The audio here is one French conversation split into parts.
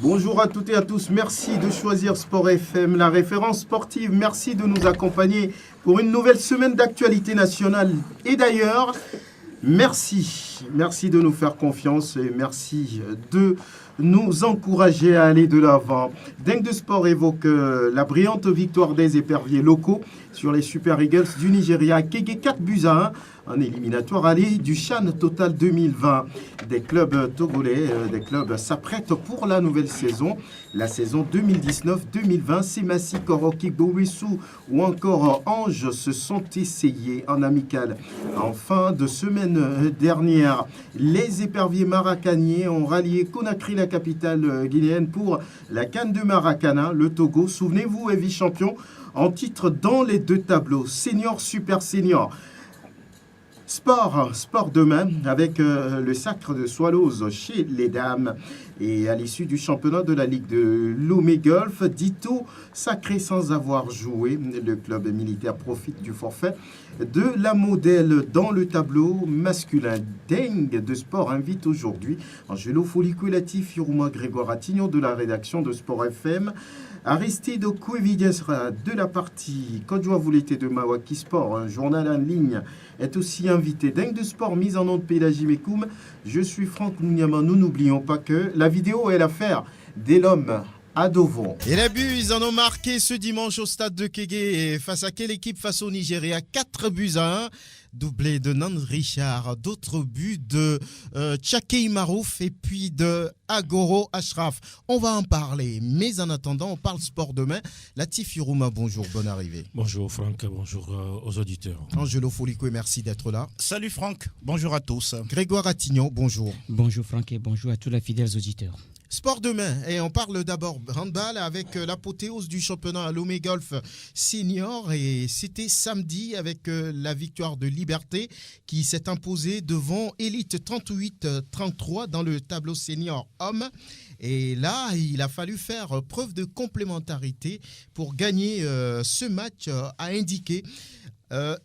Bonjour à toutes et à tous, merci de choisir Sport FM, la référence sportive. Merci de nous accompagner pour une nouvelle semaine d'actualité nationale et d'ailleurs. Merci de nous faire confiance et merci de nous encourager à aller de l'avant. Dingue de Sport évoque la brillante victoire des éperviers locaux sur les Super Eagles du Nigeria, Kégué 4-1 en éliminatoire aller du CHAN Total 2020. Des clubs togolais, des clubs s'apprêtent pour la nouvelle saison. La saison 2019-2020, Semassi, Koroki, Bowissou ou encore Ange se sont essayés en amical. En fin de semaine dernière, les éperviers maracaniers ont rallié Conakry, la capitale guinéenne, pour la CAN de Maracana. Le Togo, souvenez-vous, est vice-champion en titre dans les deux tableaux, senior, super senior. Sport demain avec le sacre de Swallows chez les dames. Et à l'issue du championnat de la Ligue de Lomé Golf, Dito sacré sans avoir joué. Le club militaire profite du forfait de la modèle dans le tableau masculin. Dingue de Sport invite aujourd'hui Angelo Folico et Latif Yuruma Grégoire Attignon de la rédaction de Sport FM. Aristide Kouevidiensra de la partie Kodjoa-Voulété de Mawaki Sport, un journal en ligne, est aussi invité. Dingue de Sport, mise en onde Pélagie Mekoum. Je suis Franck Nouniama. Nous n'oublions pas que la vidéo est l'affaire des l'homme à Dovon. Et les buts, ils en ont marqué ce dimanche au stade de Kégué. Face à quelle équipe? Face au Nigeria, 4-1. Doublé de Nand Richard, d'autres buts de Tchakei Marouf et puis de Agoro Ashraf. On va en parler, mais en attendant, on parle sport demain. Latif Yuruma, bonjour, bonne arrivée. Bonjour Franck, bonjour aux auditeurs. Angelo Folico, merci d'être là. Salut Franck, bonjour à tous. Grégoire Attignon, bonjour. Bonjour Franck et bonjour à tous les fidèles auditeurs. Sport demain, et on parle d'abord handball avec l'apothéose du championnat à Lomé Golf Senior, et c'était samedi avec la victoire de Liberté qui s'est imposée devant Elite 38-33 dans le tableau senior homme. Et là, il a fallu faire preuve de complémentarité pour gagner ce match, a indiqué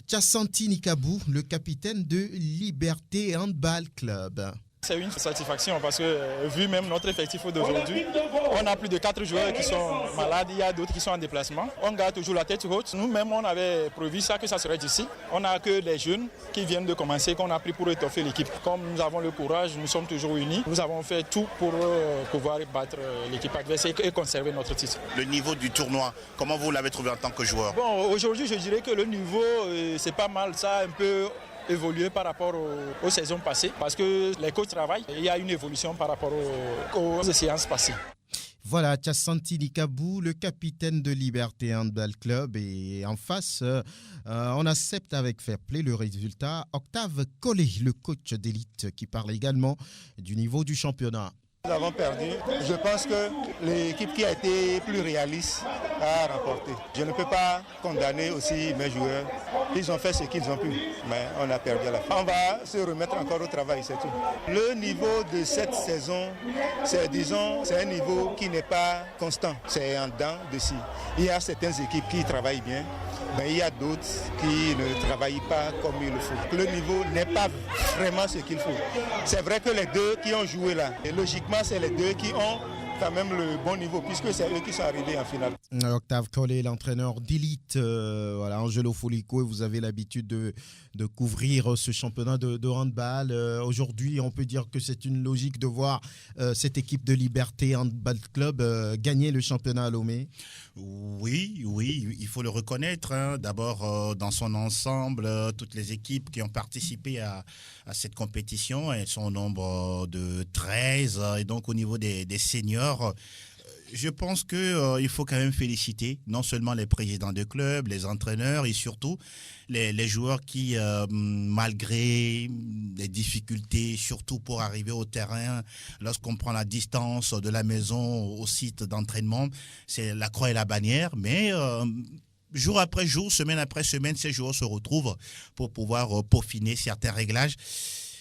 Tchassanti Nikabou, le capitaine de Liberté Handball Club. C'est une satisfaction parce que vu même notre effectif d'aujourd'hui, on a plus de 4 joueurs qui sont malades, il y a d'autres qui sont en déplacement. On garde toujours la tête haute. Nous-mêmes, on avait prévu ça, que ça serait d'ici. On n'a que des jeunes qui viennent de commencer, qu'on a pris pour étoffer l'équipe. Comme nous avons le courage, nous sommes toujours unis. Nous avons fait tout pour pouvoir battre l'équipe adversaire et conserver notre titre. Le niveau du tournoi, comment vous l'avez trouvé en tant que joueur? Bon, aujourd'hui, je dirais que le niveau, c'est pas mal. Ça a un peu évolué par rapport aux saisons passées parce que les coachs travaillent et il y a une évolution par rapport aux séances passées. Voilà, Tchassanti Nikabou, le capitaine de Liberté Handball Club. Et en face, on accepte avec fair play le résultat. Octave Collet, le coach d'élite, qui parle également du niveau du championnat. Nous avons perdu. Je pense que l'équipe qui a été plus réaliste a remporté. Je ne peux pas condamner aussi mes joueurs. Ils ont fait ce qu'ils ont pu, mais on a perdu à la fin. On va se remettre encore au travail, c'est tout. Le niveau de cette saison, c'est un niveau qui n'est pas constant. C'est en dents de scie. Il y a certaines équipes qui travaillent bien, mais il y a d'autres qui ne travaillent pas comme il le faut. Le niveau n'est pas vraiment ce qu'il faut. C'est vrai que les deux qui ont joué là, et logiquement, c'est les deux qui ont quand même le bon niveau, puisque c'est eux qui sont arrivés en finale. Octave Collet, l'entraîneur d'élite, voilà, Angelo Folico, vous avez l'habitude de couvrir ce championnat de handball. Aujourd'hui, on peut dire que c'est une logique de voir cette équipe de Liberté Handball Club gagner le championnat à Lomé. Oui, il faut le reconnaître. Hein. D'abord, dans son ensemble, toutes les équipes qui ont participé à cette compétition, elles sont au nombre de 13. Et donc, au niveau des seniors, je pense qu'il faut quand même féliciter non seulement les présidents de clubs, les entraîneurs et surtout les joueurs qui, malgré les difficultés, surtout pour arriver au terrain, lorsqu'on prend la distance de la maison au site d'entraînement, c'est la croix et la bannière, mais jour après jour, semaine après semaine, ces joueurs se retrouvent pour pouvoir peaufiner certains réglages.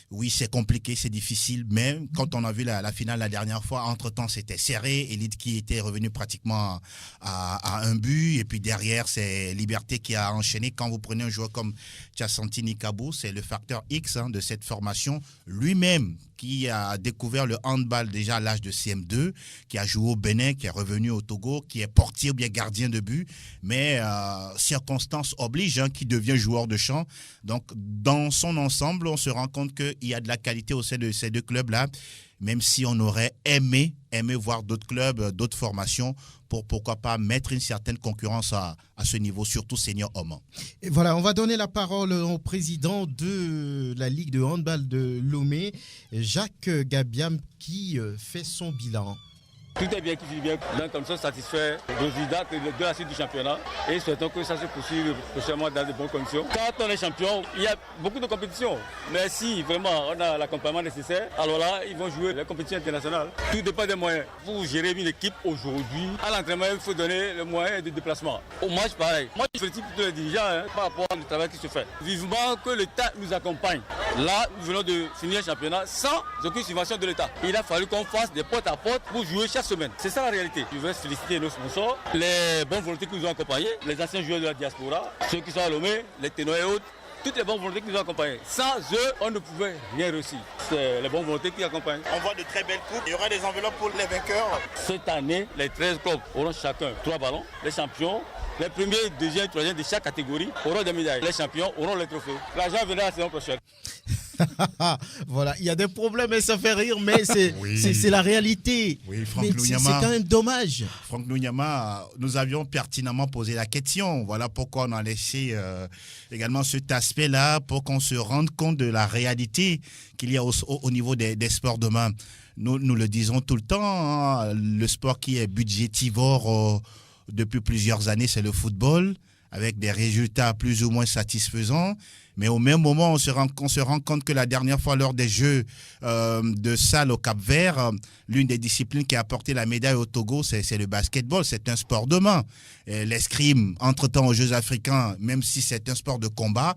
Oui, c'est compliqué, c'est difficile, mais quand on a vu la finale la dernière fois, entre-temps, c'était serré. Elite qui était revenu pratiquement à un but. Et puis derrière, c'est Liberté qui a enchaîné. Quand vous prenez un joueur comme Tchasantini Kabou, c'est le facteur X de cette formation. Lui-même, qui a découvert le handball déjà à l'âge de CM2, qui a joué au Bénin, qui est revenu au Togo, qui est portier ou bien gardien de but. Mais circonstances obligent, qui devient joueur de champ. Donc, dans son ensemble, on se rend compte qu'il y a de la qualité au sein de ces deux clubs-là, même si on aurait aimé voir d'autres clubs, d'autres formations, pour pourquoi pas mettre une certaine concurrence à ce niveau, surtout senior homme. Et voilà, on va donner la parole au président de la Ligue de handball de Lomé, Jacques Gabiam, qui fait son bilan. Tout est bien qui vit bien. Donc, comme ça, satisfait le résultat de la suite du championnat. Et souhaitons que ça se poursuive prochainement dans de bonnes conditions. Quand on est champion, il y a beaucoup de compétitions. Mais si vraiment on a l'accompagnement nécessaire, alors là, ils vont jouer les compétitions internationales. Tout dépend des moyens. Pour gérer une équipe aujourd'hui, à l'entraînement, il faut donner les moyens de déplacement. Au match, pareil. Moi, je félicite tous les dirigeants par rapport au travail qui se fait. Vivement que l'État nous accompagne. Là, nous venons de finir le championnat sans aucune subvention de l'État. Il a fallu qu'on fasse des porte à porte pour jouer chaque semaine. C'est ça la réalité. Je veux féliciter nos sponsors, les bonnes volontés qui nous ont accompagnés, les anciens joueurs de la diaspora, ceux qui sont à Lomé, les ténors et autres, toutes les bonnes volontés qui nous ont accompagnés. Sans eux, on ne pouvait rien réussir. C'est les bonnes volontés qui accompagnent. On voit de très belles coupes. Il y aura des enveloppes pour les vainqueurs. Cette année, les 13 clubs auront chacun 3 ballons. Les champions, les premiers, deuxièmes, troisièmes de chaque catégorie auront des médailles. Les champions auront les trophées. L'argent viendra la saison prochaine. Voilà, il y a des problèmes et ça fait rire, mais c'est la réalité. Oui, Franck mais c'est quand même dommage. Franck Nouyama, nous avions pertinemment posé la question. Voilà pourquoi on a laissé également cet aspect-là, pour qu'on se rende compte de la réalité qu'il y a au niveau des sports demain. Nous le disons tout le temps, hein, le sport qui est budgétivore depuis plusieurs années, c'est le football, avec des résultats plus ou moins satisfaisants. Mais au même moment, on se rend compte que la dernière fois, lors des Jeux de salle au Cap-Vert, l'une des disciplines qui a apporté la médaille au Togo, c'est le basketball. C'est un sport de main. L'escrime, entre-temps aux Jeux africains, même si c'est un sport de combat,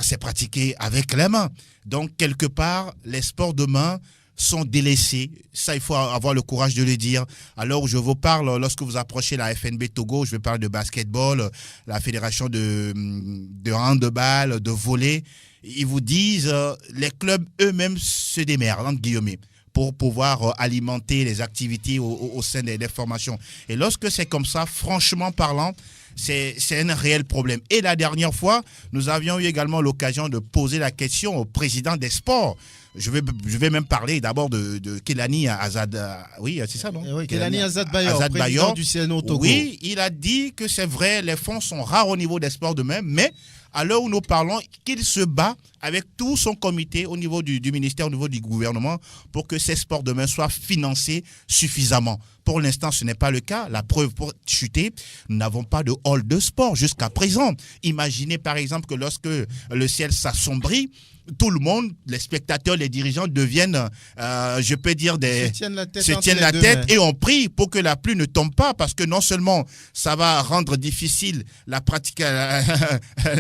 c'est pratiqué avec les mains. Donc, quelque part, les sports de main sont délaissés. Ça, il faut avoir le courage de le dire. Alors, je vous parle, lorsque vous approchez la FNB Togo, je vais parler de basketball, la fédération de handball, de volley. Ils vous disent, les clubs eux-mêmes se démerdent, entre guillemets, pour pouvoir alimenter les activités au sein des formations. Et lorsque c'est comme ça, franchement parlant, c'est un réel problème. Et la dernière fois, nous avions eu également l'occasion de poser la question au président des sports. Je vais même parler d'abord de Kelani Azad. Oui, c'est ça, non? Oui, Kelani Azad Bayor, président du CNO Togo. Oui, il a dit que c'est vrai, les fonds sont rares au niveau des sports de même, mais à l'heure où nous parlons, qu'il se bat avec tout son comité au niveau du ministère, au niveau du gouvernement, pour que ces sports de main soient financés suffisamment. Pour l'instant, ce n'est pas le cas. La preuve pour chuter, nous n'avons pas de hall de sport jusqu'à présent. Imaginez par exemple que lorsque le ciel s'assombrit, tout le monde, les spectateurs, les dirigeants deviennent, je peux dire, se tiennent la tête et on prie pour que la pluie ne tombe pas, parce que non seulement ça va rendre difficile la pratique,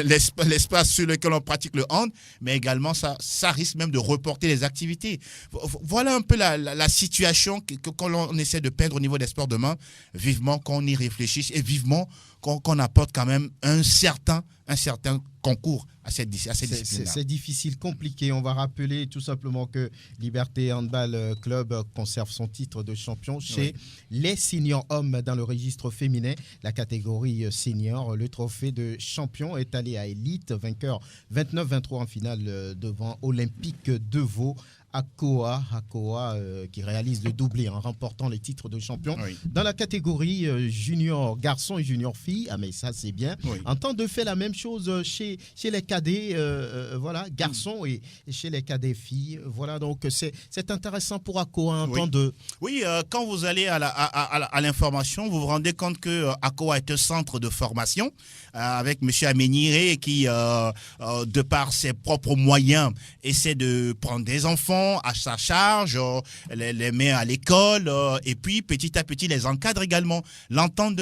l'espace sur lequel on pratique le hand, mais également ça risque même de reporter les activités. Voilà un peu la situation qu'on essaie de peindre au niveau des sports de main. Vivement qu'on y réfléchisse et vivement qu'on apporte quand même un certain concours à cette discipline-là. C'est difficile, compliqué. On va rappeler tout simplement que Liberté Handball Club conserve son titre de champion chez les seniors hommes dans le registre féminin, la catégorie senior. Le trophée de champion est allé à Élite, vainqueur 29-23 en finale devant Olympique de Vaud. Akoa qui réalise le doublé en remportant les titres de champion dans la catégorie junior garçon et junior fille. Ah mais ça c'est bien. En temps de fait la même chose chez les cadets garçons et chez les cadets filles. Voilà, donc c'est intéressant pour Akoa en temps de... Oui, quand vous allez à l'information, vous vous rendez compte que Akoa est un centre de formation avec M. Améniré qui, de par ses propres moyens, essaie de prendre des enfants, prend à sa charge, les met à l'école et puis petit à petit les encadre également. L'entente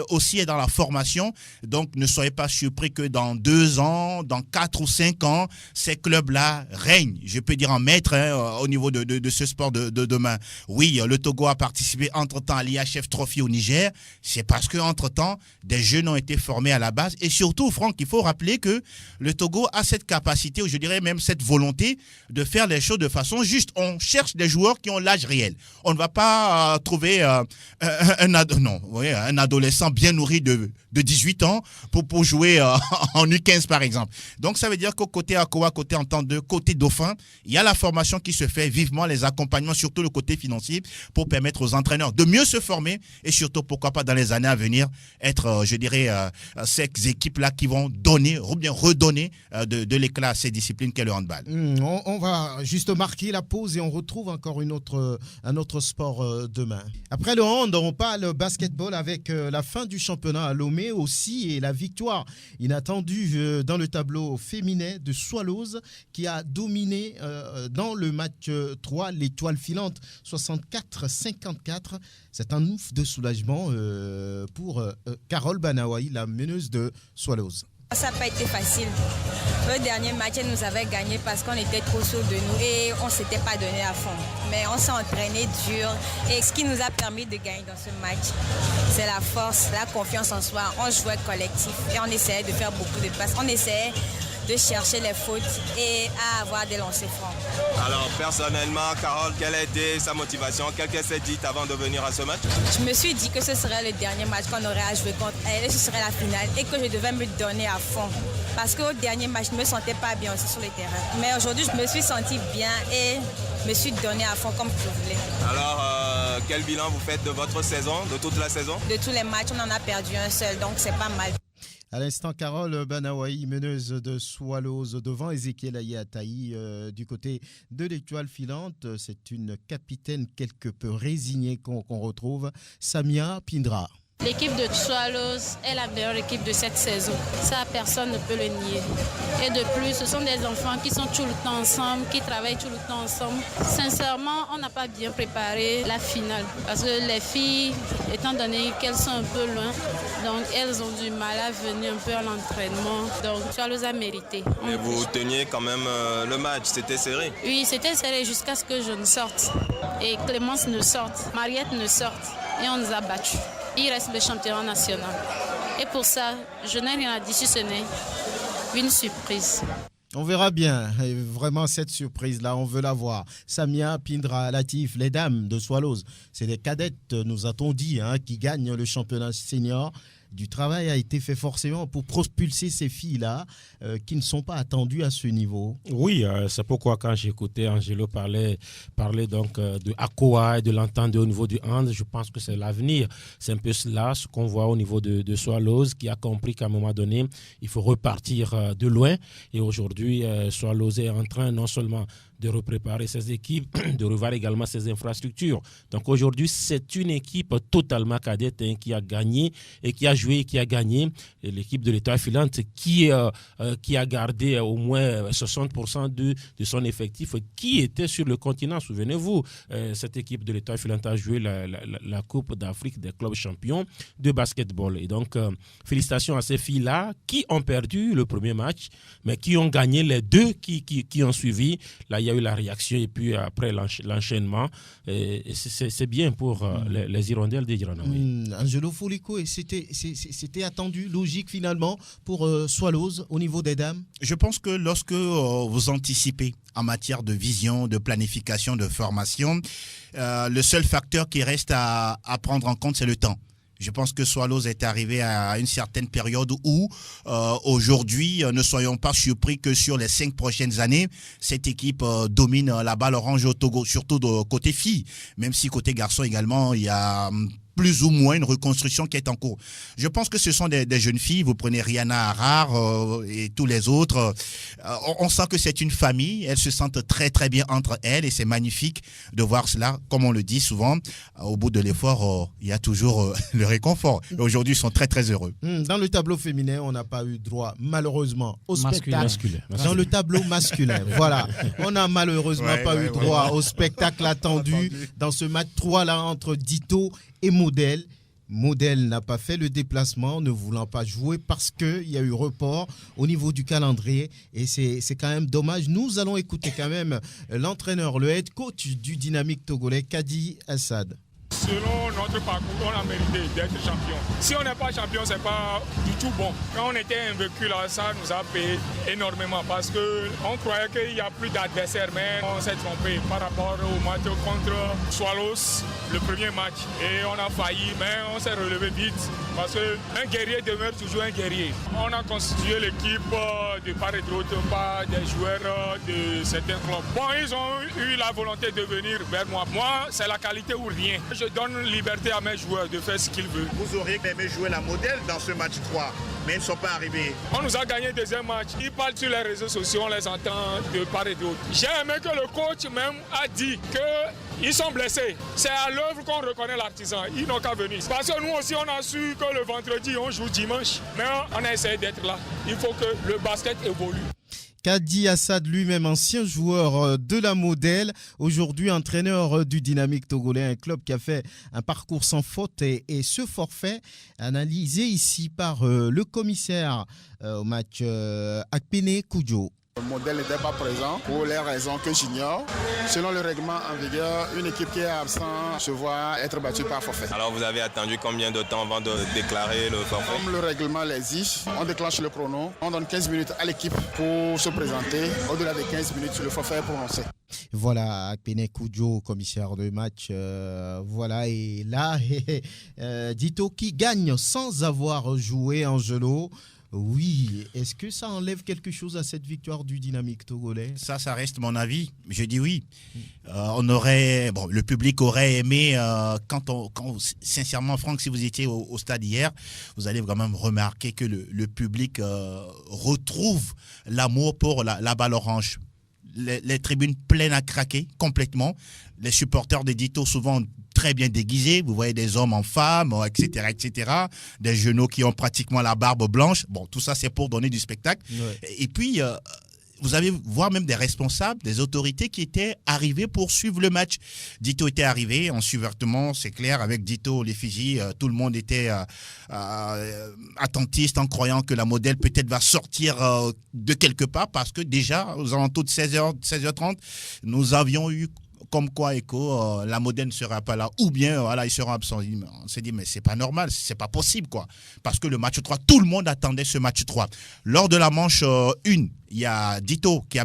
aussi est dans la formation. Donc ne soyez pas surpris que dans 2 ans, dans 4 ou 5 ans, ces clubs-là règnent, je peux dire en maître au niveau de ce sport de demain. Oui, le Togo a participé entre-temps à l'IHF Trophy au Niger. C'est parce qu'entre-temps, des jeunes ont été formés à la base. Et surtout, Franck, il faut rappeler que le Togo a cette capacité, ou je dirais même cette volonté de faire les choses de façon juste. On cherche des joueurs qui ont l'âge réel. On ne va pas trouver un adolescent bien nourri de 18 ans pour jouer en U15 par exemple. Donc ça veut dire qu'au côté ACOA, côté Entente 2, côté Dauphin, il y a la formation qui se fait, vivement les accompagnements, surtout le côté financier, pour permettre aux entraîneurs de mieux se former et surtout, pourquoi pas dans les années à venir, être, je dirais, ces équipes-là qui vont donner, ou bien redonner de l'éclat à ces disciplines qu'est le handball. On va juste marquer la pause et on retrouve encore un autre sport demain. Après le hand, on parle basketball avec la fin du championnat à Lomé aussi et la victoire inattendue dans le tableau féminin de Swallows qui a dominé dans le match 3 l'étoile filante 64-54. C'est un ouf de soulagement pour Carole Banawaï, la meneuse de Swallows. Ça n'a pas été facile. Le dernier match, elle nous avait gagné parce qu'on était trop sûrs de nous et on ne s'était pas donné à fond. Mais on s'est entraîné dur et ce qui nous a permis de gagner dans ce match, c'est la force, la confiance en soi. On jouait collectif et on essayait de faire beaucoup de passes. On essayait de chercher les fautes et à avoir des lancers francs. Alors personnellement, Carole, quelle a été sa motivation? Qu'elle s'est dit avant de venir à ce match? Je me suis dit que ce serait le dernier match qu'on aurait à jouer contre elle et ce serait la finale et que je devais me donner à fond. Parce qu'au dernier match, je ne me sentais pas bien aussi sur le terrain. Mais aujourd'hui, je me suis sentie bien et me suis donné à fond comme je voulais. Alors, quel bilan vous faites de votre saison, de toute la saison? De tous les matchs, on en a perdu un seul, donc c'est pas mal. À l'instant, Carole Banawaï, meneuse de Swallows devant Ezekiel Ayataï du côté de l'étoile filante. C'est une capitaine quelque peu résignée qu'on retrouve, Samia Pindra. L'équipe de Swallows est la meilleure équipe de cette saison. Ça, personne ne peut le nier. Et de plus, ce sont des enfants qui sont tout le temps ensemble, qui travaillent tout le temps ensemble. Sincèrement, on n'a pas bien préparé la finale. Parce que les filles, étant donné qu'elles sont un peu loin, donc elles ont du mal à venir un peu à l'entraînement. Donc Swallows a mérité. Mais vous teniez quand même le match, c'était serré? Oui, c'était serré jusqu'à ce que je ne sorte. Et Clémence ne sorte, Mariette ne sorte. Et on nous a battus. Il reste le championnat national. Et pour ça, je n'ai rien à dire si ce n'est une surprise. On verra bien, et vraiment cette surprise-là, on veut la voir. Samia Pindra Latif, les dames de Swallows, c'est les cadettes, nous a-t-on dit, qui gagnent le championnat senior. Du travail a été fait forcément pour propulser ces filles-là qui ne sont pas attendues à ce niveau. Oui, c'est pourquoi quand j'écoutais Angelo parler donc de ACOA et de l'entente au niveau du hand, je pense que c'est l'avenir. C'est un peu cela, ce qu'on voit au niveau de Swallows, qui a compris qu'à un moment donné, il faut repartir de loin. Et aujourd'hui, Swallows est en train non seulement de repréparer ses équipes, de revoir également ses infrastructures. Donc aujourd'hui, c'est une équipe totalement cadette qui a gagné et qui a joué et qui a gagné. Et l'équipe de l'étoile filante qui a gardé au moins 60% de son effectif qui était sur le continent. Souvenez-vous, cette équipe de l'étoile filante a joué la Coupe d'Afrique des clubs champions de basketball. Et donc, félicitations à ces filles-là qui ont perdu le premier match, mais qui ont gagné les deux qui ont suivi. Là, il y a eu la réaction et puis après l'enchaînement. Et c'est bien pour les hirondelles des Girondins. Angelo Folico, c'était attendu, logique finalement pour Swallows au niveau des dames? Je pense que lorsque vous anticipez en matière de vision, de planification, de formation, le seul facteur qui reste à prendre en compte, c'est le temps. Je pense que Swallows est arrivé à une certaine période où, aujourd'hui, ne soyons pas surpris que sur les 5 prochaines années, cette équipe domine la balle orange au Togo, surtout côté filles. Même si côté garçon également, il y a plus ou moins une reconstruction qui est en cours. Je pense que ce sont des jeunes filles. Vous prenez Rihanna Harar et tous les autres. On sent que c'est une famille. Elles se sentent très très bien entre elles et c'est magnifique de voir cela. Comme on le dit souvent, au bout de l'effort, il y a toujours le réconfort. Et aujourd'hui, ils sont très très heureux. Dans le tableau féminin, on n'a pas eu droit malheureusement au spectacle. Masculin. Dans le tableau masculin, voilà. On n'a malheureusement pas eu droit au spectacle attendu dans ce match 3 là entre Dito et Modèle. Modèle n'a pas fait le déplacement, ne voulant pas jouer parce qu'il y a eu report au niveau du calendrier et c'est quand même dommage. Nous allons écouter quand même l'entraîneur, le head coach du Dynamique togolais, Kadi Assad. Selon notre parcours, on a mérité d'être champion. Si on n'est pas champion, c'est pas du tout bon. Quand on était invaincu là, ça nous a payé énormément parce qu'on croyait qu'il n'y a plus d'adversaires, mais on s'est trompé par rapport au match contre Swallows, le premier match. Et on a failli, mais on s'est relevé vite parce qu'un guerrier demeure toujours un guerrier. On a constitué l'équipe de part et d'autre par des joueurs de certains clubs. Bon, ils ont eu la volonté de venir vers moi. Moi, c'est la qualité ou rien. Je donne liberté à mes joueurs de faire ce qu'ils veulent. Vous auriez aimé jouer la Modèle dans ce match 3, mais ils ne sont pas arrivés. On nous a gagné le deuxième match. Ils parlent sur les réseaux sociaux, on les entend de part et d'autre. J'ai aimé que le coach même a dit qu'ils sont blessés. C'est à l'œuvre qu'on reconnaît l'artisan. Ils n'ont qu'à venir. Parce que nous aussi, on a su que le vendredi, on joue dimanche. Mais on a essayé d'être là. Il faut que le basket évolue. Kadi Assad, lui-même ancien joueur de la Modèle, aujourd'hui entraîneur du Dynamique togolais, un club qui a fait un parcours sans faute et ce forfait analysé ici par le commissaire au match Akpene Kudjo. Le Modèle n'était pas présent pour les raisons que j'ignore. Selon le règlement en vigueur, une équipe qui est absente se voit être battue par forfait. Alors vous avez attendu combien de temps avant de déclarer le forfait? Comme le règlement l'exige, on déclenche le chrono, on donne 15 minutes à l'équipe pour se présenter. Au-delà des 15 minutes, le forfait est prononcé. Voilà, Akpene Kudjo, commissaire de match. Voilà, et là, Dito qui gagne sans avoir joué Angelo. Oui, est-ce que ça enlève quelque chose à cette victoire du Dynamique togolais? Ça reste mon avis. Je dis oui. Le public aurait aimé, sincèrement, Franck, si vous étiez au stade hier, vous allez quand même remarquer que le public retrouve l'amour pour la balle orange. Les tribunes pleines à craquer complètement. Les supporters de Dito souvent très bien déguisés. Vous voyez des hommes en femmes, etc., etc. Des genoux qui ont pratiquement la barbe blanche. Bon, tout ça, c'est pour donner du spectacle. Ouais. Et puis, vous allez voir même des responsables, des autorités qui étaient arrivés pour suivre le match. Dito était arrivé en suvertement, c'est clair, avec Dito, l'effigie, tout le monde était attentiste en croyant que la Modèle peut-être va sortir de quelque part parce que déjà, aux alentours de 16h30, nous avions eu comme quoi la Modèle ne sera pas là ou bien voilà, ils seront absents. On s'est dit mais c'est pas normal, c'est pas possible quoi. Parce que le match 3, tout le monde attendait ce match 3. Lors de la manche 1, il y a Dito qui a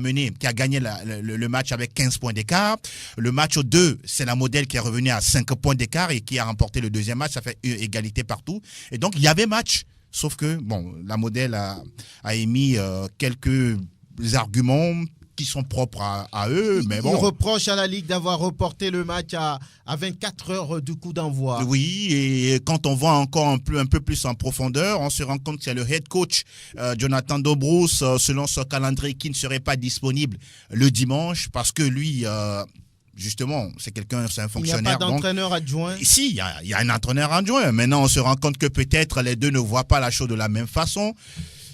gagné le match avec 15 points d'écart. Le match 2, c'est la Modèle qui est revenue à 5 points d'écart et qui a remporté le deuxième match. Ça fait égalité partout. Et donc il y avait match. Sauf que la Modèle a émis quelques arguments qui sont propres à eux. Mais bon. Ils reprochent à la Ligue d'avoir reporté le match à 24 heures du coup d'envoi. Oui, et quand on voit encore un peu plus en profondeur, on se rend compte que c'est le head coach Jonathan Dobrousse, selon son calendrier, qui ne serait pas disponible le dimanche parce que lui... justement, c'est un fonctionnaire. Il n'y a pas d'entraîneur adjoint? Si, il y a un entraîneur adjoint. Maintenant, on se rend compte que peut-être les deux ne voient pas la chose de la même façon.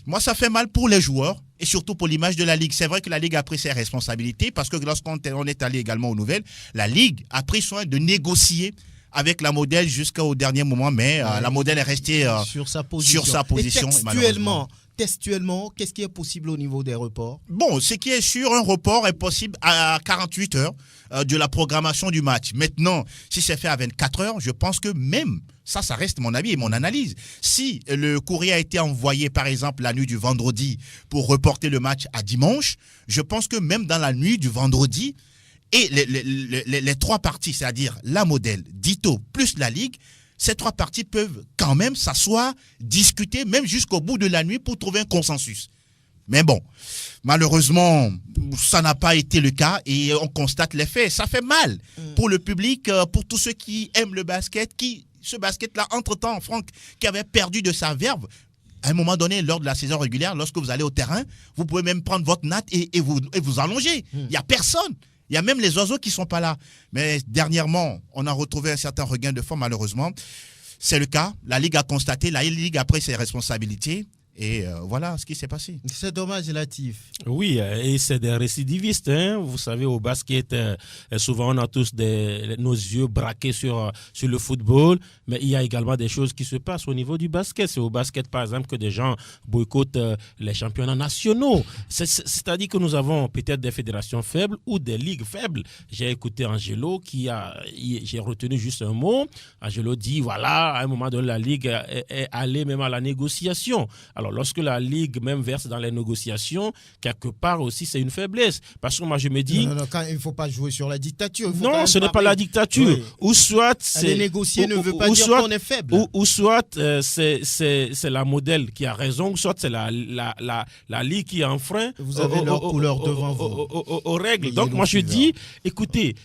Moi, ça fait mal pour les joueurs et surtout pour l'image de la Ligue. C'est vrai que la Ligue a pris ses responsabilités parce que lorsqu'on est allé également aux nouvelles, la Ligue a pris soin de négocier avec la Modèle jusqu'au dernier moment, mais la Modèle est restée sur sa position. Et textuellement, qu'est-ce qui est possible au niveau des reports? Bon, ce qui est sûr, un report est possible à 48 heures de la programmation du match. Maintenant, si c'est fait à 24 heures, je pense que même, ça reste mon avis et mon analyse. Si le courrier a été envoyé, par exemple, la nuit du vendredi pour reporter le match à dimanche, je pense que même dans la nuit du vendredi, et les trois parties, c'est-à-dire la Modèle, Dito, plus la Ligue, ces trois parties peuvent quand même s'asseoir, discuter, même jusqu'au bout de la nuit pour trouver un consensus. Mais bon, malheureusement, ça n'a pas été le cas et on constate les faits. Ça fait mal pour le public, pour tous ceux qui aiment le basket, qui ce basket-là, entre-temps, Franck, qui avait perdu de sa verve. À un moment donné, lors de la saison régulière, lorsque vous allez au terrain, vous pouvez même prendre votre natte et vous allonger. Il n'y a personne. Il y a même les oiseaux qui ne sont pas là. Mais dernièrement, on a retrouvé un certain regain de forme, malheureusement. C'est le cas. La Ligue a constaté, la Ligue a pris ses responsabilités. Et voilà ce qui s'est passé. C'est dommage, Latif. Oui, et c'est des récidivistes. Hein. Vous savez, au basket, souvent on a tous nos yeux braqués sur le football, mais il y a également des choses qui se passent au niveau du basket. C'est au basket, par exemple, que des gens boycottent les championnats nationaux. C'est-à-dire que nous avons peut-être des fédérations faibles ou des ligues faibles. J'ai écouté Angelo j'ai retenu juste un mot. Angelo dit, voilà, à un moment donné, la ligue est allée même à la négociation. Alors, lorsque la Ligue même verse dans les négociations, quelque part aussi, c'est une faiblesse. Parce que moi, je me dis... Non, il ne faut pas jouer sur la dictature. Non, ce n'est pas la dictature. Oui. Ou soit... Aller négocier ne veut pas dire qu'on est faible. Ou soit c'est la modèle qui a raison, ou soit c'est la Ligue qui enfreint vous avez leur couleur devant vous. Aux règles. Donc, moi, je dis, écoutez,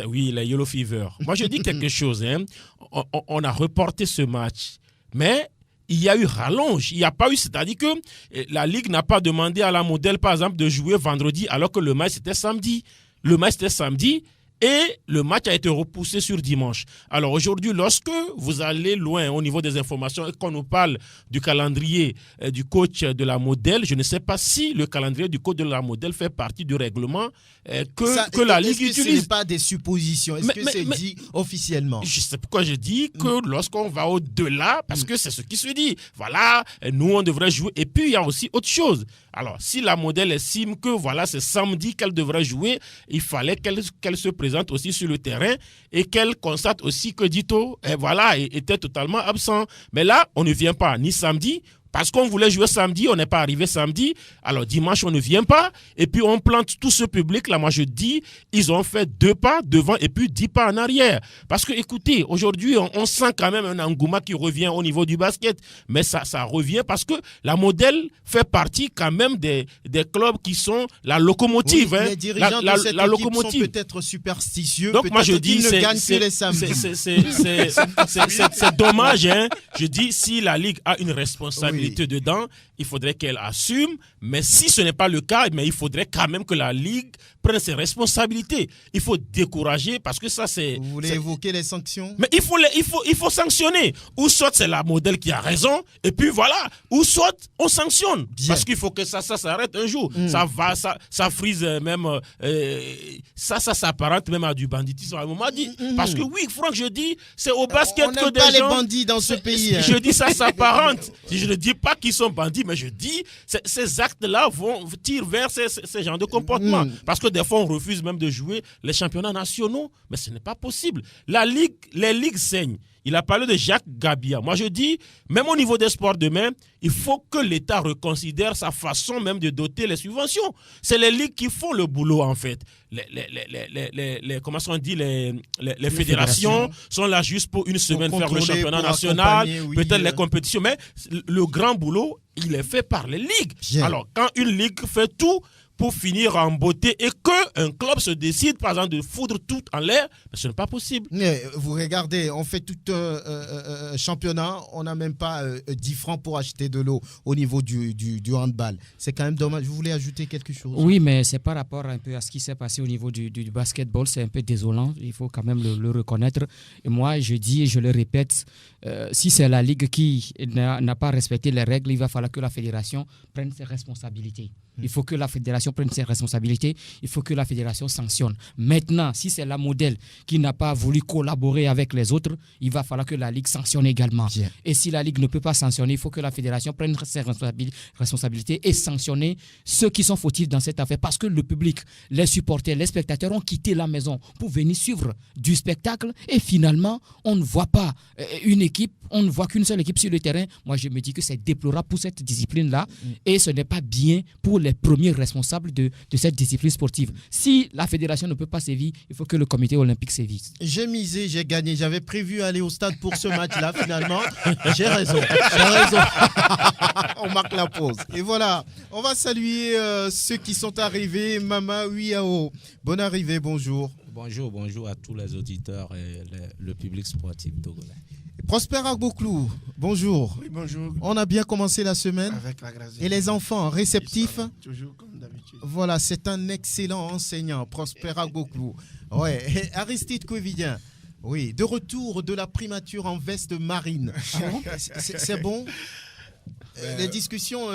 oui, la Yellow Fever. Moi, je dis quelque chose. Hein. On a reporté ce match, mais... il y a eu rallonge, il n'y a pas eu, c'est-à-dire que la Ligue n'a pas demandé à la modèle, par exemple, de jouer vendredi alors que le match c'était samedi. Le match c'était samedi et le match a été repoussé sur dimanche. Alors aujourd'hui, lorsque vous allez loin au niveau des informations et qu'on nous parle du calendrier du coach de la modèle, je ne sais pas si le calendrier du coach de la modèle fait partie du règlement que la Ligue utilise. Ce n'est pas des suppositions, est-ce que c'est dit officiellement? Je sais pourquoi je dis que lorsqu'on va au-delà, parce que c'est ce qui se dit, voilà, nous on devrait jouer. Et puis il y a aussi autre chose. Alors si la modèle estime que voilà, c'est samedi qu'elle devrait jouer, il fallait qu'elle se présente aussi sur le terrain et qu'elle constate aussi que Dito était totalement absent. Mais là, on ne vient pas ni samedi, parce qu'on voulait jouer samedi, on n'est pas arrivé samedi. Alors dimanche, on ne vient pas. Et puis on plante tout ce public-là. Moi, je dis, ils ont fait 2 pas devant et puis 10 pas en arrière. Parce que, écoutez, aujourd'hui, on sent quand même un engouement qui revient au niveau du basket. Mais ça revient parce que la modèle fait partie quand même des clubs qui sont la locomotive. Oui, les dirigeants de cette équipe sont peut-être superstitieux. Donc moi, je dis, qu'ils ne gagnent que les samedis. C'est dommage. Hein. Je dis, si la Ligue a une responsabilité dedans, il faudrait qu'elle assume, mais si ce n'est pas le cas, mais il faudrait quand même que la Ligue prenne ses responsabilités. Il faut décourager parce que ça c'est... Vous voulez évoquer les sanctions? Mais il faut sanctionner. Ou soit c'est la modèle qui a raison, et puis voilà, ou soit on sanctionne. Bien. Parce qu'il faut que ça s'arrête un jour. Ça frise même... ça s'apparente même à du banditisme à un moment dit. Parce que oui, Franck, je dis, c'est au basket on que des pas gens... les bandits dans ce pays. Je dis ça s'apparente. Je ne dis pas qu'ils sont bandits, mais je dis ces actes-là tirent vers ces genres de comportements. Parce que des fois, on refuse même de jouer les championnats nationaux. Mais ce n'est pas possible. Les ligues saignent. Il a parlé de Jacques Gabia. Moi, je dis, même au niveau des sports demain, il faut que l'État reconsidère sa façon même de doter les subventions. C'est les ligues qui font le boulot, en fait. Comment on dit, les fédérations sont là juste pour une semaine faire le championnat national, peut-être les compétitions. Mais le grand boulot, il est fait par les ligues. Bien. Alors, quand une ligue fait tout pour finir en beauté et qu'un club se décide, par exemple, de foudre tout en l'air, ce n'est pas possible. Mais vous regardez, on fait tout un championnat, on n'a même pas 10 francs pour acheter de l'eau au niveau du handball. C'est quand même dommage. Vous voulez ajouter quelque chose? Oui, mais c'est par rapport un peu à ce qui s'est passé au niveau du basketball. C'est un peu désolant, il faut quand même le reconnaître. Et moi, je dis et je le répète, si c'est la Ligue qui n'a pas respecté les règles, il va falloir que la fédération prenne ses responsabilités. Il faut que la fédération prenne ses responsabilités. Il faut que la fédération sanctionne. Maintenant, si c'est la modèle qui n'a pas voulu collaborer avec les autres, il va falloir que la Ligue sanctionne également. Bien. Et si la Ligue ne peut pas sanctionner, il faut que la fédération prenne ses responsabilités et sanctionner ceux qui sont fautifs dans cette affaire. Parce que le public, les supporters, les spectateurs ont quitté la maison pour venir suivre du spectacle. Et finalement, on ne voit pas une équipe, on ne voit qu'une seule équipe sur le terrain. Moi, je me dis que c'est déplorable pour cette discipline-là. Et ce n'est pas bien pour les premiers responsables de cette discipline sportive. Si la fédération ne peut pas sévir, il faut que le comité olympique sévisse. J'ai misé, j'ai gagné. J'avais prévu aller au stade pour ce match-là, finalement. J'ai raison. On marque la pause. Et voilà, on va saluer ceux qui sont arrivés. Mama Wiao, bonne arrivée, bonjour. Bonjour à tous les auditeurs et le public sportif togolais. Prosper Agbouklou, bonjour. Oui, bonjour. On a bien commencé la semaine. Avec la grâce de Et les enfants réceptifs. Toujours comme d'habitude. Voilà, c'est un excellent enseignant, Prosper Agbouklou. Ouais. Et Aristide Kouévidien. Oui, de retour de la primature en veste marine. C'est bon. Les discussions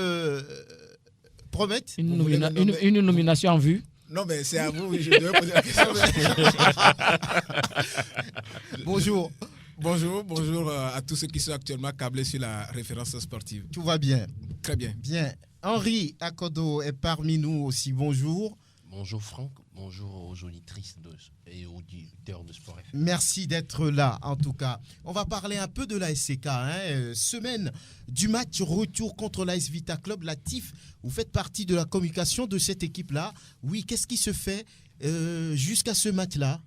promettent. Une nomination en vue. Non, mais c'est à vous, je devais poser la question. Bonjour. Bonjour à tous ceux qui sont actuellement câblés sur la référence sportive. Tout va bien. Très bien. Bien. Henri Akodo est parmi nous aussi. Bonjour. Bonjour Franck, bonjour aux auditrices et auditeurs de Sport FM. Merci d'être là, en tout cas. On va parler un peu de la SCK. Semaine du match retour contre l'AS Vita Club. Latif, vous faites partie de la communication de cette équipe-là. Oui, qu'est-ce qui se fait jusqu'à ce match-là?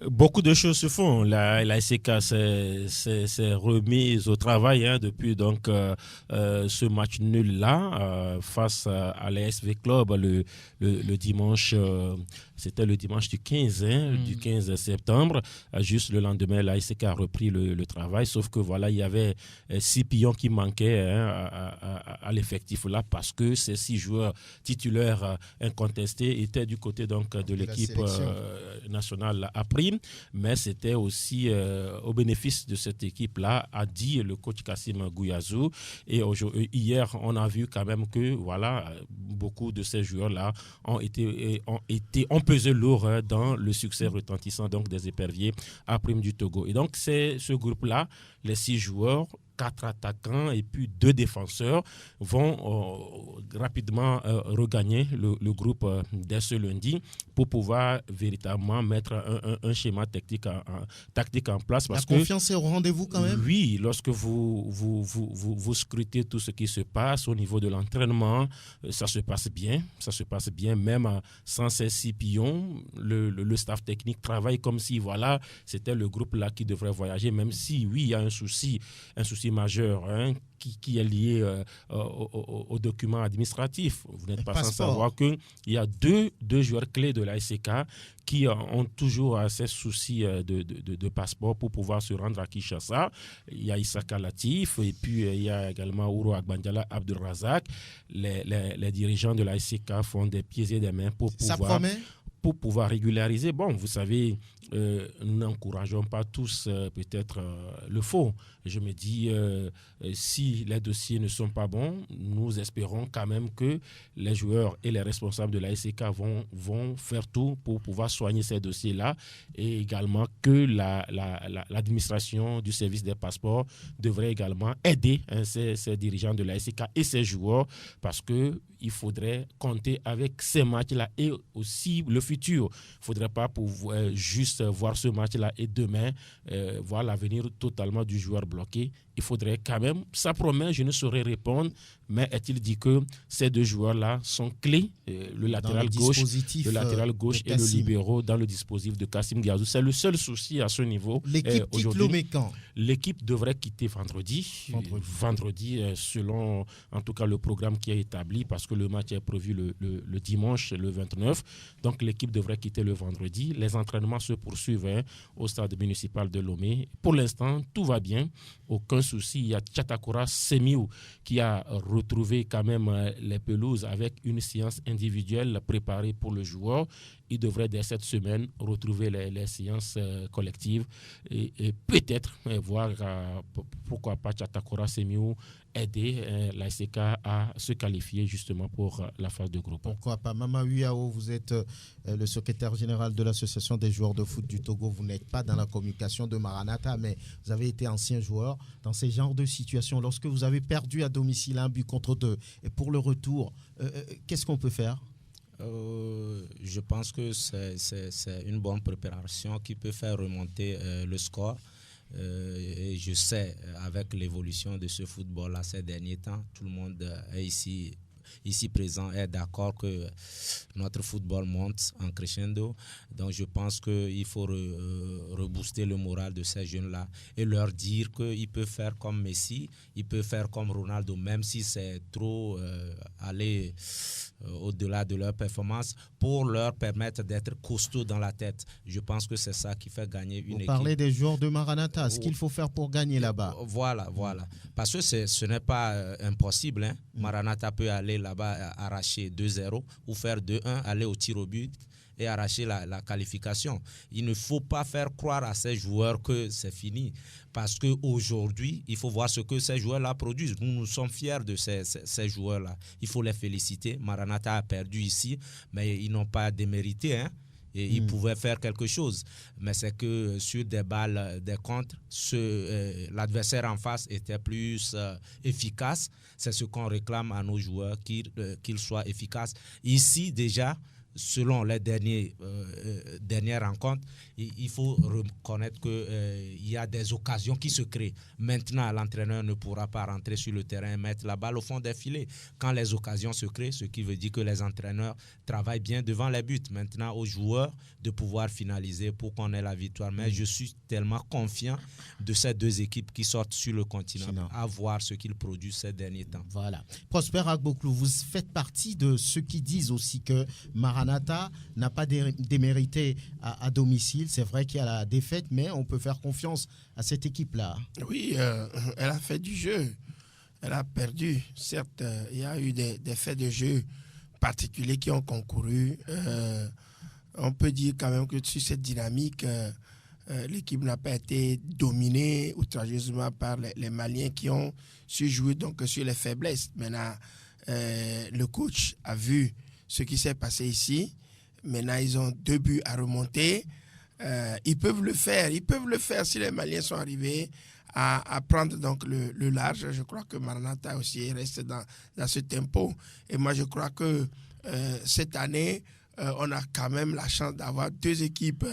Beaucoup de choses se font. La SCK s'est remise au travail depuis donc ce match nul là face à l'ASV Club le dimanche. C'était le dimanche du 15, du 15 septembre. Juste le lendemain, la SCK a repris le travail. Sauf que voilà, il y avait 6 pions qui manquaient à l'effectif là parce que ces 6 joueurs titulaires incontestés étaient du côté donc de l'équipe nationale à prime. Mais c'était aussi au bénéfice de cette équipe-là, a dit le coach Kassim Gouiazou. Et hier, on a vu quand même que voilà, beaucoup de ces joueurs-là ont pesé lourd dans le succès retentissant donc des éperviers à prime du Togo. Et donc, c'est ce groupe-là, les 6 joueurs, 4 attaquants et puis 2 défenseurs vont rapidement regagner le groupe dès ce lundi pour pouvoir véritablement mettre un schéma tactique en place. Parce la confiance est au rendez-vous quand même. Oui, lorsque vous scrutez tout ce qui se passe au niveau de l'entraînement, ça se passe bien. Ça se passe bien, même sans ces 6 pions. Le staff technique travaille comme si voilà, c'était le groupe là qui devrait voyager, même si oui, il y a un souci majeur qui est lié aux documents administratifs. Vous n'êtes pas sans savoir qu'il y a deux joueurs clés de la SCK qui ont toujours ces soucis de passeport pour pouvoir se rendre à Kinshasa. Il y a Issaka Latif et puis il y a également Ouro Agbandjala Abdulrazak. Les dirigeants de la SCK font des pieds et des mains pour pouvoir régulariser. Bon, vous savez, nous n'encourageons pas tous peut-être le faux. Je me dis, si les dossiers ne sont pas bons, nous espérons quand même que les joueurs et les responsables de la SCK vont faire tout pour pouvoir soigner ces dossiers-là et également que l'administration du service des passeports devrait également aider ces dirigeants de la SCK et ces joueurs parce qu'il faudrait compter avec ces matchs-là et aussi le futur. Il ne faudrait pas pouvoir juste voir ce match-là et demain voir l'avenir totalement du joueur bloqué. Il faudrait quand même, ça promet, je ne saurais répondre, mais est-il dit que ces 2 joueurs-là sont clés, le latéral gauche et le libéraux dans le dispositif de Kassim Gouiazou. C'est le seul souci à ce niveau. L'équipe quitte Lomé quand? L'équipe devrait quitter vendredi, selon en tout cas le programme qui est établi, parce que le match est prévu le dimanche, le 29. Donc l'équipe devrait quitter le vendredi. Les entraînements se poursuivent au stade municipal de Lomé. Pour l'instant, tout va bien. Aucun souci. Il y a Tchatakura Semiou qui a retrouvé quand même les pelouses avec une séance individuelle préparée pour le joueur. Il devrait dès cette semaine retrouver les séances collectives et peut-être voir pourquoi pas Tchatakura Semiou aider la SCK à se qualifier justement pour la phase de groupe. Pourquoi pas? Mama Uyao, vous êtes le secrétaire général de l'association des joueurs de foot du Togo. Vous n'êtes pas dans la communication de Maranatha, mais vous avez été ancien joueur. Dans ces genres de situations, lorsque vous avez perdu à domicile 1 but contre 2, et pour le retour, qu'est-ce qu'on peut faire? Je pense que c'est une bonne préparation qui peut faire remonter le score. Et je sais, avec l'évolution de ce football-là ces derniers temps, tout le monde est ici présent est d'accord que notre football monte en crescendo. Donc je pense qu'il faut rebooster le moral de ces jeunes-là et leur dire qu'ils peuvent faire comme Messi, ils peuvent faire comme Ronaldo, même si c'est trop aller au-delà de leur performance pour leur permettre d'être costauds dans la tête. Je pense que c'est ça qui fait gagner une équipe. Vous parlez des joueurs de Maranatha, ce qu'il faut faire pour gagner là-bas. Voilà. Parce que ce n'est pas impossible. Hein. Maranatha peut aller là-bas arracher 2-0 ou faire 2-1, aller au tir au but et arracher la qualification. Il ne faut pas faire croire à ces joueurs que c'est fini. Parce qu'aujourd'hui, il faut voir ce que ces joueurs-là produisent. Nous sommes fiers de ces joueurs-là. Il faut les féliciter. Maranatha a perdu ici, mais ils n'ont pas démérité. Hein? Et ils pouvaient faire quelque chose. Mais c'est que sur des balles, des contres, l'adversaire en face était plus efficace. C'est ce qu'on réclame à nos joueurs, qu'ils soient efficaces. Ici, déjà, selon les dernières rencontres, il faut reconnaître qu'il y a des occasions qui se créent. Maintenant, l'entraîneur ne pourra pas rentrer sur le terrain et mettre la balle au fond des filets. Quand les occasions se créent, ce qui veut dire que les entraîneurs travaillent bien devant les buts. Maintenant, aux joueurs de pouvoir finaliser pour qu'on ait la victoire. Mais je suis tellement confiant de ces deux équipes qui sortent sur le continent à voir ce qu'ils produisent ces derniers temps. Voilà. Prosper Agboklou, vous faites partie de ceux qui disent aussi que Maranatha n'a pas démérité à domicile. C'est vrai qu'il y a la défaite, mais on peut faire confiance à cette équipe-là. Oui, elle a fait du jeu. Elle a perdu. Certes, il y a eu des faits de jeu particuliers qui ont concouru. On peut dire quand même que sur cette dynamique, l'équipe n'a pas été dominée outrageusement par les Maliens qui ont su jouer donc sur les faiblesses. Maintenant, le coach a vu ce qui s'est passé ici. Maintenant, ils ont 2 buts à remonter. Ils peuvent le faire si les Maliens sont arrivés à prendre donc le large. Je crois que Maranatha aussi reste dans ce tempo. Et moi, je crois que cette année, on a quand même la chance d'avoir 2 équipes,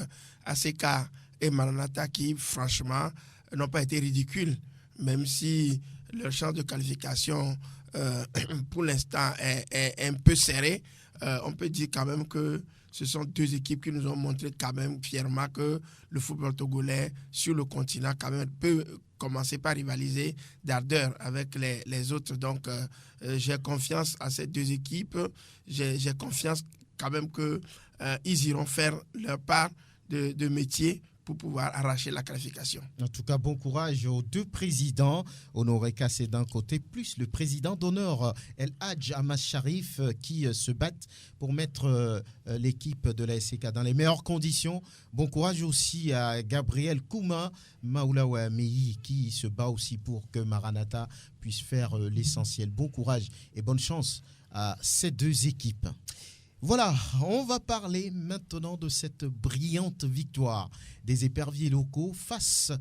ACK et Maranatha, qui, franchement, n'ont pas été ridicules, même si leur chance de qualification, pour l'instant, est un peu serrée. On peut dire quand même que ce sont 2 équipes qui nous ont montré quand même fièrement que le football togolais sur le continent quand même peut commencer par rivaliser d'ardeur avec les autres. Donc, j'ai confiance à ces 2 équipes. J'ai confiance quand même qu'ils iront faire leur part de métier pour pouvoir arracher la qualification. En tout cas, bon courage aux 2 présidents, Honoré Kassé d'un côté, plus le président d'honneur, El Hadj Amas Sharif, qui se battent pour mettre l'équipe de la SCK dans les meilleures conditions. Bon courage aussi à Gabriel Kouma Maoulawa Meyi, qui se bat aussi pour que Maranatha puisse faire l'essentiel. Bon courage et bonne chance à ces 2 équipes. Voilà, on va parler maintenant de cette brillante victoire des éperviers locaux face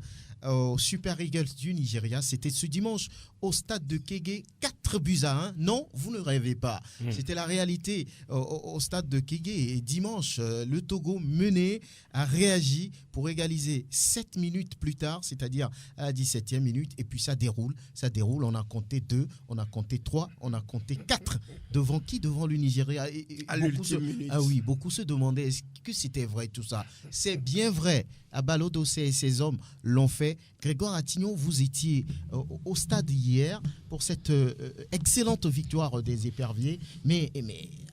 aux Super Eagles du Nigeria. C'était ce dimanche au stade de Kégué, 4-1. Non, vous ne rêvez pas. C'était la réalité au stade de Kégué. Et dimanche, le Togo mené a réagi pour égaliser 7 minutes plus tard, c'est-à-dire à la 17e minute. Et puis ça déroule. On a compté 2, on a compté 3, on a compté 4. Devant qui? Devant le Nigeria. Beaucoup se demandaient est-ce que c'était vrai tout ça. C'est bien vrai. Abalo Dossé et ses hommes l'ont fait. Grégoire Attignon, vous étiez au stade hier pour cette excellente victoire des éperviers. Mais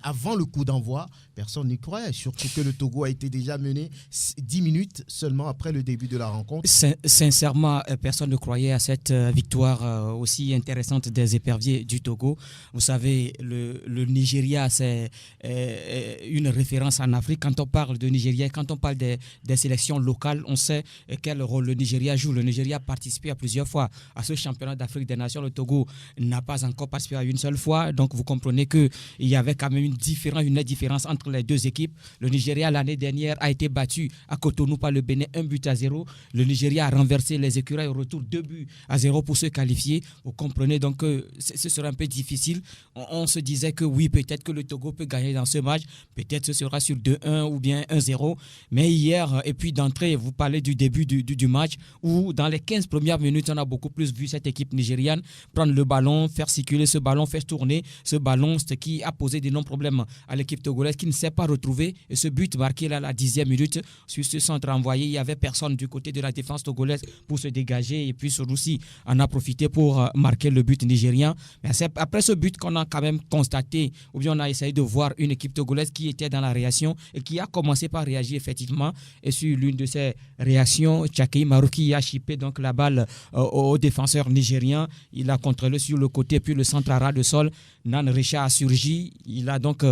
avant le coup d'envoi, personne n'y croyait. Surtout que le Togo a été déjà mené 10 minutes seulement après le début de la rencontre. Sincèrement, personne ne croyait à cette victoire aussi intéressante des éperviers du Togo. Vous savez, le Nigeria, c'est une référence en Afrique. Quand on parle de Nigeria, quand on parle des sélections locales, on sait quel rôle le Nigeria joue. Le Nigeria a participé à plusieurs fois à ce championnat d'Afrique des Nations. Le Togo n'a pas encore participé à une seule fois. Donc, vous comprenez qu'il y avait quand même une différence entre les 2 équipes. Le Nigeria, l'année dernière, a été battu à Cotonou par le Bénin 1-0. Le Nigeria a renversé les Écureuils au retour 2-0 pour se qualifier. Vous comprenez donc que ce sera un peu difficile. On se disait que oui, peut-être que le Togo peut gagner dans ce match. Peut-être ce sera sur 2-1 ou bien 1-0. Mais hier, et puis d'entrée, vous parlez du début du match où où dans les 15 premières minutes, on a beaucoup plus vu cette équipe nigériane prendre le ballon, faire circuler ce ballon, faire tourner ce ballon, ce qui a posé d'énormes problèmes à l'équipe togolaise qui ne s'est pas retrouvée. Et ce but marqué là, à la 10e minute, sur ce centre envoyé, il n'y avait personne du côté de la défense togolaise pour se dégager. Et puis Sonoussi en a profité pour marquer le but nigérien. Mais c'est après ce but qu'on a quand même constaté, ou bien on a essayé de voir une équipe togolaise qui était dans la réaction et qui a commencé par réagir effectivement. Et sur l'une de ces réactions, Tchakei Marouki a chippé donc la balle au défenseur nigérien. Il a contrôlé sur le côté, puis le centre à ras de sol. Nan Richa a surgi. Il a donc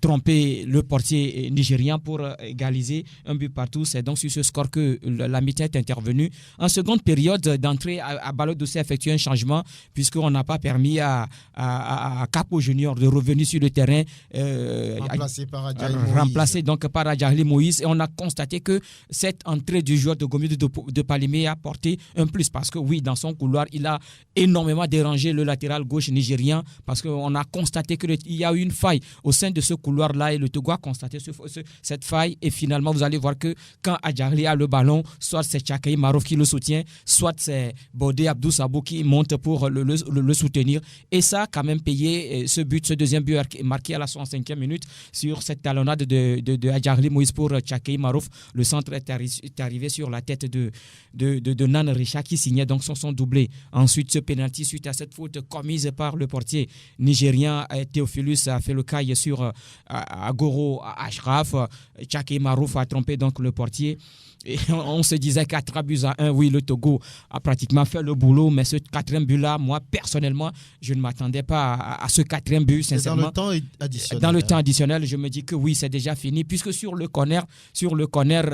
trompé le portier nigérien pour égaliser un but partout. C'est donc sur ce score que la mi-temps est intervenue. En seconde période d'entrée, à Balo Dossé a effectué un changement puisqu'on n'a pas permis à Capo Junior de revenir sur le terrain. Remplacé donc par Adjahli Moïse. Et on a constaté que cette entrée du joueur de Gomis de Palimé a porté un plus parce que oui, dans son couloir, il a énormément dérangé le latéral gauche nigérien parce qu'on a constaté qu'il y a eu une faille au sein de ce couloir-là et le Togo a constaté cette faille et finalement vous allez voir que quand Adjahli a le ballon, soit c'est Tchakei Marouf qui le soutient, soit c'est Bodé Abdou Sabou qui monte pour le soutenir et ça a quand même payé ce deuxième but marqué à la 65e minute sur cette talonnade de Adjahli Moïse pour Tchakei Marouf. Le centre est arrivé sur la tête de Nan Richa qui signait donc son doublé. Ensuite, ce pénalty suite à cette faute commise par le portier nigérien Théophilus a fait le caille sur Agoro Ashraf. Tchakei Marouf a trompé donc le portier. Et on se disait 4-1, oui, le Togo a pratiquement fait le boulot, mais ce 4e but-là, moi, personnellement, je ne m'attendais pas à ce 4e but, sincèrement. Dans le temps additionnel. Dans le temps additionnel, je me dis que oui, c'est déjà fini, puisque sur le corner,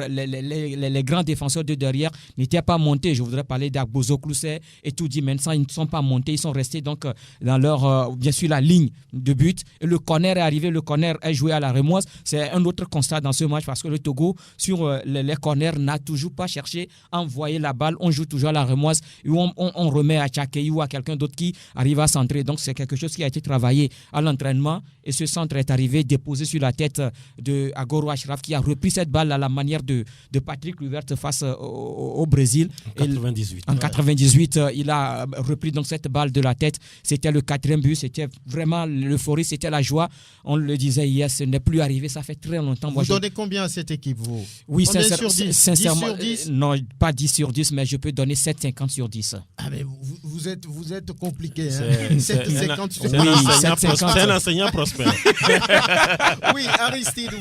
les grands défenseurs de derrière n'étaient pas montés. Je voudrais parler d'Agbozo Clousset et Toudi Mensa, ils ne sont pas montés, ils sont restés donc dans leur, bien sûr, la ligne de but. Et le corner est arrivé, le corner est joué à la remoise. C'est un autre constat dans ce match, parce que le Togo, sur les corners, n'a toujours pas cherché à envoyer la balle. On joue toujours à la remoise et on remet à Tchakei ou à quelqu'un d'autre qui arrive à centrer. Donc c'est quelque chose qui a été travaillé à l'entraînement et ce centre est arrivé déposé sur la tête de Agoro Ashraf qui a repris cette balle à la manière de Patrick Kluivert face au Brésil. En 98, il a repris donc cette balle de la tête. C'était le 4e but. C'était vraiment l'euphorie, c'était la joie. On le disait hier, ce n'est plus arrivé. Ça fait très longtemps. Vous donnez combien à cette équipe, vous? Oui, combien sur 10? Sincèrement, 10 sur 10? Non, pas 10 sur 10, mais je peux donner 7,50 sur 10. Ah, mais vous êtes compliqué. Hein? 7,50 sur 10. C'est un enseignant prospère. Oui, Aristide,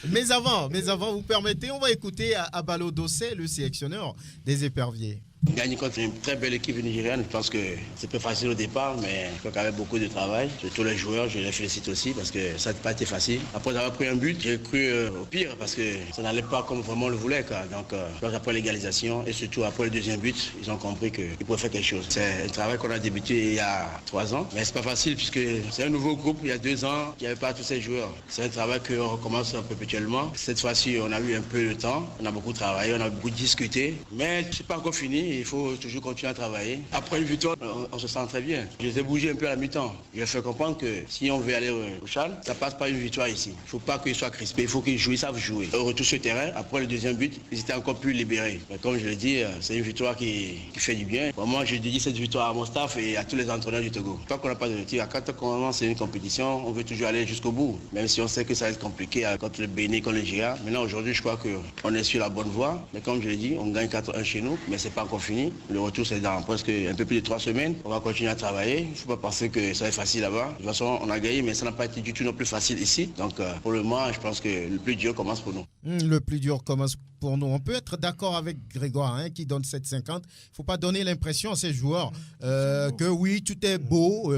mais avant, vous permettez, on va écouter Abalo Dossé, le sélectionneur des éperviers. Gagner contre une très belle équipe nigériane, je pense que c'est peu facile au départ, mais il faut quand même beaucoup de travail. Surtout les joueurs, je les félicite aussi parce que ça n'a pas été facile. Après avoir pris un but, j'ai cru au pire parce que ça n'allait pas comme vraiment on le voulait. Donc après l'égalisation et surtout après le deuxième but, ils ont compris qu'ils pouvaient faire quelque chose. C'est un travail qu'on a débuté il y a 3 ans, mais c'est pas facile puisque c'est un nouveau groupe. Il y a 2 ans, il n'y avait pas tous ces joueurs. C'est un travail qu'on recommence perpétuellement. Cette fois-ci, on a eu un peu de temps, on a beaucoup travaillé, on a beaucoup discuté, mais c'est pas encore fini. Il faut toujours continuer à travailler. Après une victoire, on se sent très bien. Je les ai bougé un peu à la mi-temps. Je leur ai fait comprendre que si on veut aller au Chan, ça passe par une victoire ici. Il ne faut pas qu'ils soient crispés, il faut qu'ils jouent, ils savent jouer. Au retour sur le terrain, après le deuxième but, ils étaient encore plus libérés. Mais comme je l'ai dit, c'est une victoire qui fait du bien. Moi, je dédie cette victoire à mon staff et à tous les entraîneurs du Togo. Tant qu'on n'a pas de tir, quand on commence une compétition, on veut toujours aller jusqu'au bout. Même si on sait que ça va être compliqué contre le Bénin, contre le Nigeria. Maintenant, aujourd'hui, je crois qu'on est sur la bonne voie. Mais comme je l'ai dit, on gagne 4-1 chez nous, mais c'est pas encore fini. Le retour, c'est dans presque un peu plus de 3 semaines. On va continuer à travailler. Il ne faut pas penser que ça va être facile là-bas. De toute façon, on a gagné, mais ça n'a pas été du tout non plus facile ici. Donc, pour le moment, je pense que le plus dur commence pour nous. Le plus dur commence pour nous. On peut être d'accord avec Grégoire qui donne 7,50. Il ne faut pas donner l'impression à ces joueurs que oui, tout est beau.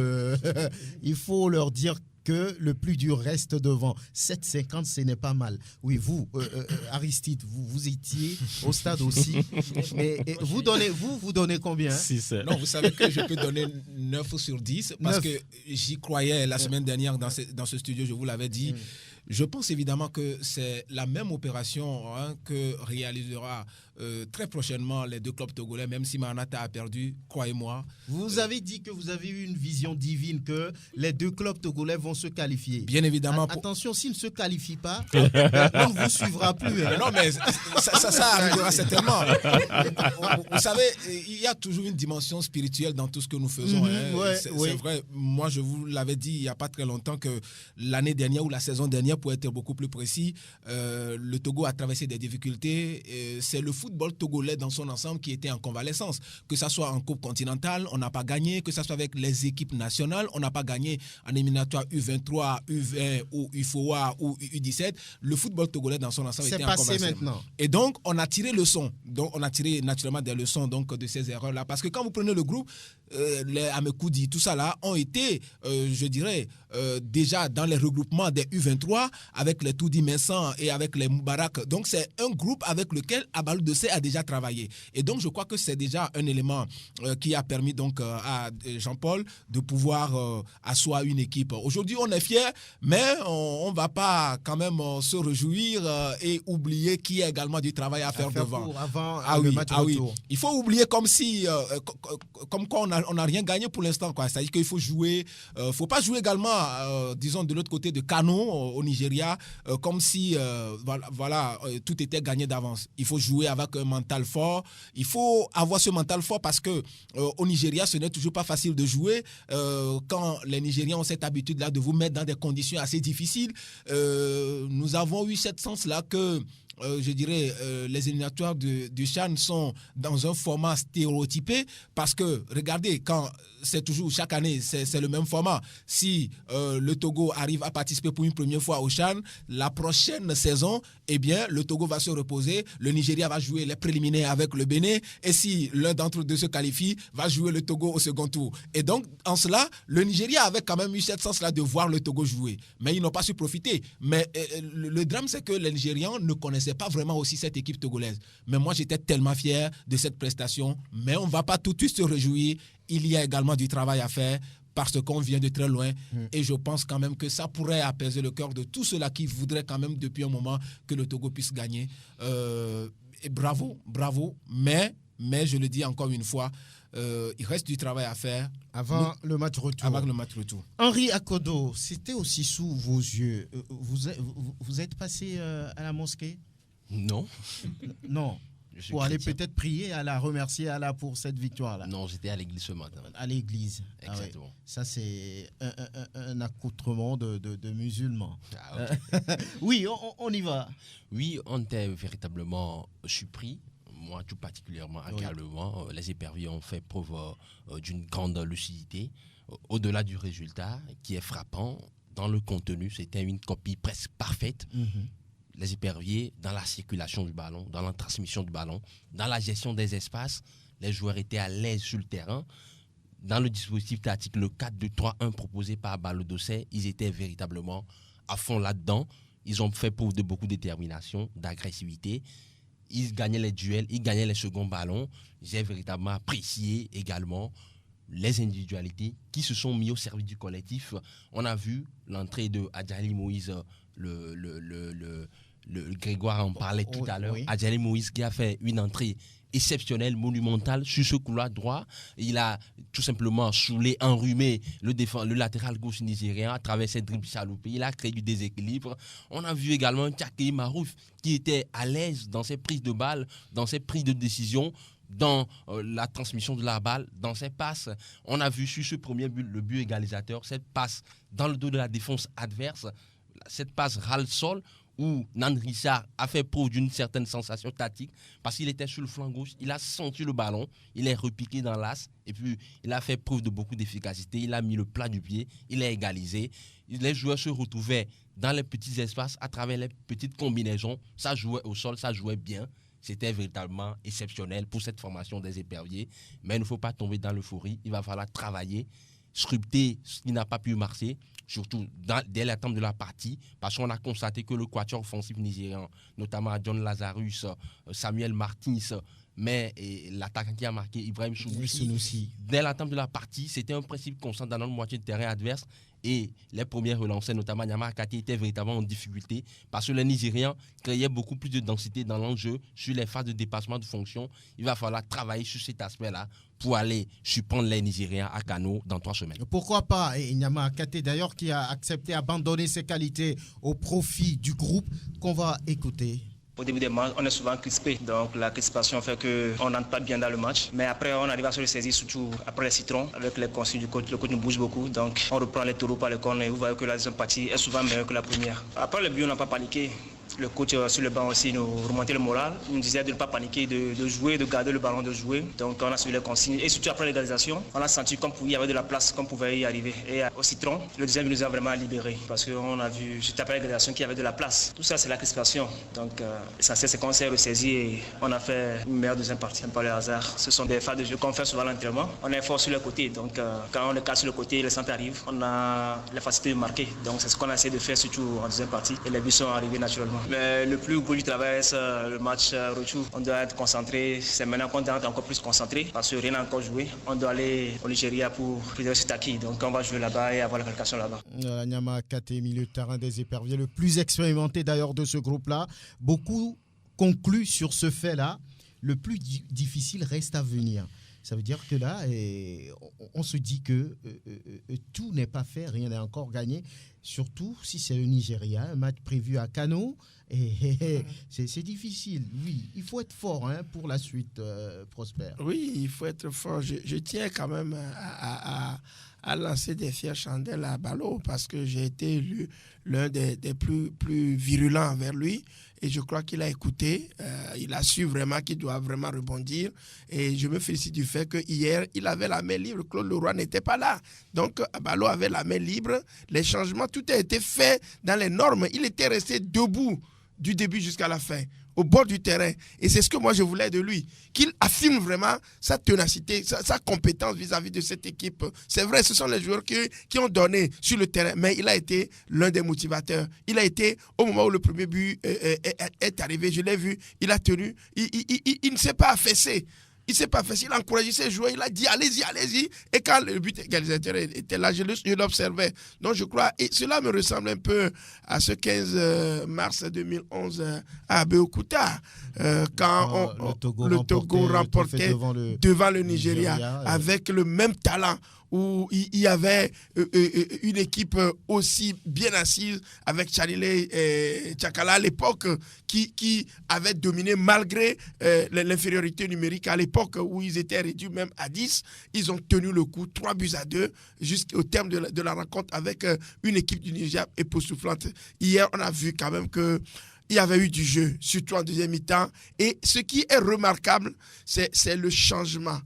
Il faut leur dire que le plus dur reste devant. 7,50, ce n'est pas mal. Oui, vous, Aristide, vous étiez au stade aussi. Mais vous donnez combien? 6. Non, vous savez que je peux donner 9 sur 10 parce que j'y croyais la semaine dernière dans ce studio, je vous l'avais dit. Je pense évidemment que c'est la même opération que réalisera très prochainement les deux clubs togolais, même si Maranatha a perdu, croyez-moi. Vous avez dit que vous avez eu une vision divine que les deux clubs togolais vont se qualifier. Bien évidemment. Attention, s'ils ne se qualifient pas, on ne vous suivra plus. Hein. Non, mais ça arrivera certainement. Vous savez, il y a toujours une dimension spirituelle dans tout ce que nous faisons. C'est vrai. Moi, je vous l'avais dit il n'y a pas très longtemps que l'année dernière ou la saison dernière, pour être beaucoup plus précis, le Togo a traversé des difficultés. C'est le football togolais dans son ensemble qui était en convalescence. Que ce soit en Coupe continentale, on n'a pas gagné. Que ce soit avec les équipes nationales, on n'a pas gagné en éliminatoire U23, U20 ou UFOA ou U17. Le football togolais dans son ensemble était en convalescence. C'est passé maintenant. Et donc, on a tiré leçon. Donc, on a tiré naturellement des leçons donc, de ces erreurs-là. Parce que quand vous prenez le groupe, les Amekoudi, tout ça là, ont été, je dirais, déjà dans les regroupements des U23 avec les Toudi Messan et avec les Moubarak. Donc, c'est un groupe avec lequel Abalou Dossé a déjà travaillé. Et donc, je crois que c'est déjà un élément qui a permis donc à Jean-Paul de pouvoir asseoir une équipe. Aujourd'hui, on est fiers, mais on ne va pas quand même se réjouir et oublier qu'il y a également du travail à faire devant. Avant le match retour. Il faut oublier comme si, comme quoi on n'a rien gagné pour l'instant. C'est-à-dire qu'il faut jouer. Il ne faut pas jouer également, disons, de l'autre côté de Kano, au Nigeria, comme si tout était gagné d'avance. Il faut jouer avec un mental fort. Il faut avoir ce mental fort parce que au Nigeria, ce n'est toujours pas facile de jouer. Quand les Nigériens ont cette habitude-là de vous mettre dans des conditions assez difficiles, nous avons eu cette sens-là que je dirais, les éliminatoires du CHAN sont dans un format stéréotypé parce que, regardez, quand c'est toujours, chaque année, c'est le même format. Si le Togo arrive à participer pour une première fois au CHAN, la prochaine saison, eh bien, le Togo va se reposer, le Nigeria va jouer les préliminaires avec le Bénin, et si l'un d'entre eux deux se qualifie, va jouer le Togo au second tour. Et donc, en cela, le Nigeria avait quand même eu cette sens-là de voir le Togo jouer. Mais ils n'ont pas su profiter. Mais le drame, c'est que les Nigérians ne connaissaient pas vraiment aussi cette équipe togolaise. Mais moi, j'étais tellement fier de cette prestation. Mais on ne va pas tout de suite se réjouir. Il y a également du travail à faire parce qu'on vient de très loin. Et je pense quand même que ça pourrait apaiser le cœur de tous ceux-là qui voudraient quand même depuis un moment que le Togo puisse gagner. Et bravo. Mais je le dis encore une fois, il reste du travail à faire avant le match retour. Henri Akodo, c'était aussi sous vos yeux. Vous êtes passé à la mosquée? Non. Non. Pour aller peut-être prier, à la remercier Allah pour cette victoire-là. Non, j'étais à l'église ce matin. À l'église. Exactement. Ah ouais. Ça, c'est un accoutrement de musulmans. Ah, okay. Oui, on y va. Oui, on était véritablement surpris. Moi, tout particulièrement agréablement. Oui. Les éperviers ont fait preuve d'une grande lucidité. Au-delà du résultat, qui est frappant, dans le contenu, c'était une copie presque parfaite. Les éperviers, dans la circulation du ballon, dans la transmission du ballon, dans la gestion des espaces, les joueurs étaient à l'aise sur le terrain. Dans le dispositif tactique, le 4-2-3-1 proposé par Abalou Dossé, ils étaient véritablement à fond là-dedans. Ils ont fait preuve de beaucoup de détermination, d'agressivité. Ils gagnaient les duels, ils gagnaient les seconds ballons. J'ai véritablement apprécié également les individualités qui se sont mis au service du collectif. On a vu l'entrée de Adjali Moïse, le Grégoire en parlait tout à l'heure. Oui. Adjali Moïse qui a fait une entrée exceptionnelle, monumentale sur ce couloir droit. Il a tout simplement saoulé, enrhumé le latéral gauche nigérien à travers ses dribbles chaloupés. Il a créé du déséquilibre. On a vu également Tchakei Marouf qui était à l'aise dans ses prises de balles, dans ses prises de décision, dans la transmission de la balle, dans ses passes. On a vu sur ce premier but, le but égalisateur, cette passe dans le dos de la défense adverse, cette passe ras-le-sol où Nandrissa a fait preuve d'une certaine sensation tactique parce qu'il était sur le flanc gauche, il a senti le ballon, il est repiqué dans l'axe et puis il a fait preuve de beaucoup d'efficacité, il a mis le plat du pied, il a égalisé. Les joueurs se retrouvaient dans les petits espaces à travers les petites combinaisons, ça jouait au sol, ça jouait bien. C'était véritablement exceptionnel pour cette formation des éperviers. Mais il ne faut pas tomber dans l'euphorie. Il va falloir travailler, sculpter ce qui n'a pas pu marcher, surtout dès l'attente de la partie, parce qu'on a constaté que le quatuor offensif nigérian, notamment John Lazarus, Samuel Martins, mais l'attaquant qui a marqué, Ibrahim Sounousi, dès l'attente de la partie, c'était un principe constant dans notre moitié de terrain adverse. Et les premières relancées, notamment Nyama Kate, étaient véritablement en difficulté parce que les Nigérians créaient beaucoup plus de densité dans l'enjeu sur les phases de dépassement de fonction. Il va falloir travailler sur cet aspect-là pour aller surprendre les Nigériens à Kano dans 3 semaines. Pourquoi pas? Et Nyama Kate d'ailleurs qui a accepté d'abandonner ses qualités au profit du groupe qu'on va écouter. Au début des matchs, on est souvent crispé, donc la crispation fait qu'on n'entre pas bien dans le match. Mais après, on arrive à se ressaisir, surtout après les citrons, avec les consignes du coach. Le coach nous bouge beaucoup, donc on reprend les taureaux par le corps et vous voyez que la deuxième partie est souvent meilleure que la première. Après le but, on n'a pas paniqué. Le coach sur le banc aussi nous remontait le moral. Il nous disait de ne pas paniquer, de jouer, de garder le ballon, de jouer. Donc on a suivi les consignes. Et surtout après l'égalisation, on a senti qu'il y avait de la place, qu'on pouvait y arriver. Et au citron, le deuxième nous a vraiment libérés. Parce qu'on a vu, juste après l'égalisation, qu'il y avait de la place. Tout ça, c'est la crispation. Donc l'essentiel, c'est qu'on s'est ressaisi et on a fait une meilleure deuxième partie. Pas le hasard. Ce sont des phases de jeu qu'on fait souvent à l'entraînement. On est fort sur le côté. Donc quand on est calme sur le côté, le centre arrive, on a la facilité de marquer. Donc c'est ce qu'on a essayé de faire surtout en deuxième partie. Et les buts sont arrivés naturellement. Mais le plus gros du travail, c'est le match retour. On doit être concentré. C'est maintenant qu'on doit être encore plus concentré parce que rien n'a encore joué. On doit aller au Nigeria pour préserver cet acquis. Donc on va jouer là-bas et avoir la qualification là-bas. Nyama Kate, milieu de terrain des Éperviers, le plus expérimenté d'ailleurs de ce groupe-là. Beaucoup concluent sur ce fait-là. Le plus difficile reste à venir. Ça veut dire que là, on se dit que tout n'est pas fait, rien n'est encore gagné. Surtout si c'est le Nigeria, un match prévu à Kano. C'est difficile. Oui, il faut être fort pour la suite, Prosper. Oui, il faut être fort. Je tiens quand même à lancer des fiers chandelles à Balo parce que j'ai été élu l'un des plus virulents envers lui. Et je crois qu'il a écouté, il a su vraiment qu'il doit vraiment rebondir. Et je me félicite du fait qu'hier, il avait la main libre. Claude Leroy n'était pas là. Donc, Abalo avait la main libre. Les changements, tout a été fait dans les normes. Il était resté debout du début jusqu'à la fin, au bord du terrain. Et c'est ce que moi je voulais de lui, qu'il affirme vraiment sa ténacité, sa compétence vis-à-vis de cette équipe. C'est vrai, ce sont les joueurs qui ont donné sur le terrain, mais il a été l'un des motivateurs. Il a été, au moment où le premier but est arrivé, je l'ai vu, il a tenu, il ne s'est pas affaissé. Il ne s'est pas fait, il a encouragé ses joueurs, il a dit allez-y, allez-y. Et quand le but égalisateur était là, je l'observais. Donc je crois, et cela me ressemble un peu à ce 15 mars 2011 à Abeokuta, quand le Togo remportait devant le Nigeria avec le même talent, où il y avait une équipe aussi bien assise avec Charilé et Tchakala à l'époque qui avait dominé malgré l'infériorité numérique à l'époque où ils étaient réduits même à 10. Ils ont tenu le coup 3-2 jusqu'au terme de la rencontre avec une équipe du Nigeria époustouflante. Hier, on a vu quand même que il y avait eu du jeu, surtout en deuxième mi-temps. Et ce qui est remarquable, c'est le changement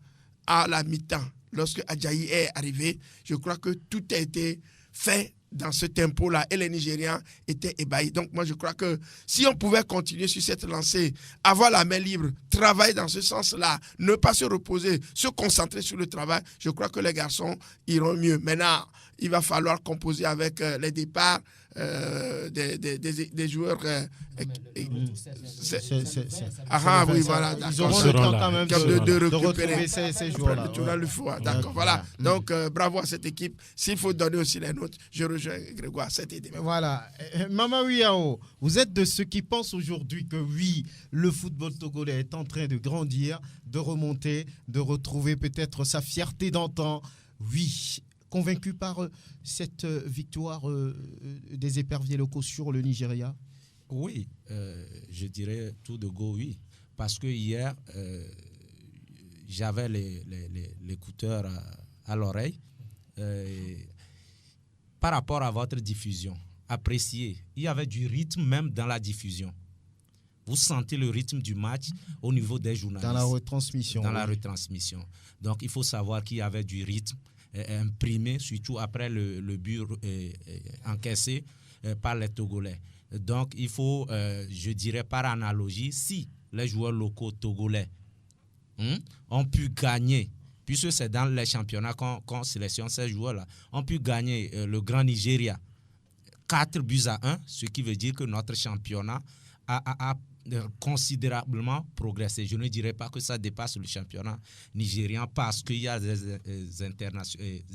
à la mi-temps. Lorsque Adjayi est arrivé, je crois que tout a été fait dans ce tempo-là et les Nigérians étaient ébahis. Donc moi, je crois que si on pouvait continuer sur cette lancée, avoir la main libre, travailler dans ce sens-là, ne pas se reposer, se concentrer sur le travail, je crois que les garçons iront mieux. Maintenant, il va falloir composer avec les départs des joueurs. Oui, voilà. Ils auront le temps quand même de récupérer ces joueurs-là. D'accord, voilà. Donc, bravo à cette équipe. S'il faut donner aussi les notes, je rejoins Grégoire, cette idée. Voilà. Mama Wiao, vous êtes de ceux qui pensent aujourd'hui que oui, le football togolais est en train de grandir, de remonter, de retrouver peut-être sa fierté d'antan. Oui. Convaincu par cette victoire des éperviers locaux sur le Nigeria? Oui, je dirais tout de go oui. Parce que hier, j'avais l'écouteur à l'oreille. Par rapport à votre diffusion, appréciez. Il y avait du rythme même dans la diffusion. Vous sentez le rythme du match au niveau des journalistes. Dans la retransmission. La retransmission. Donc, il faut savoir qu'il y avait du rythme imprimé, surtout après le but encaissé par les Togolais. Donc, il faut, je dirais par analogie, si les joueurs locaux togolais ont pu gagner, puisque c'est dans les championnats qu'on sélectionne ces joueurs-là, ont pu gagner le Grand Nigeria 4-1, ce qui veut dire que notre championnat a considérablement progressé. Je ne dirais pas que ça dépasse le championnat nigérian parce qu'il y a des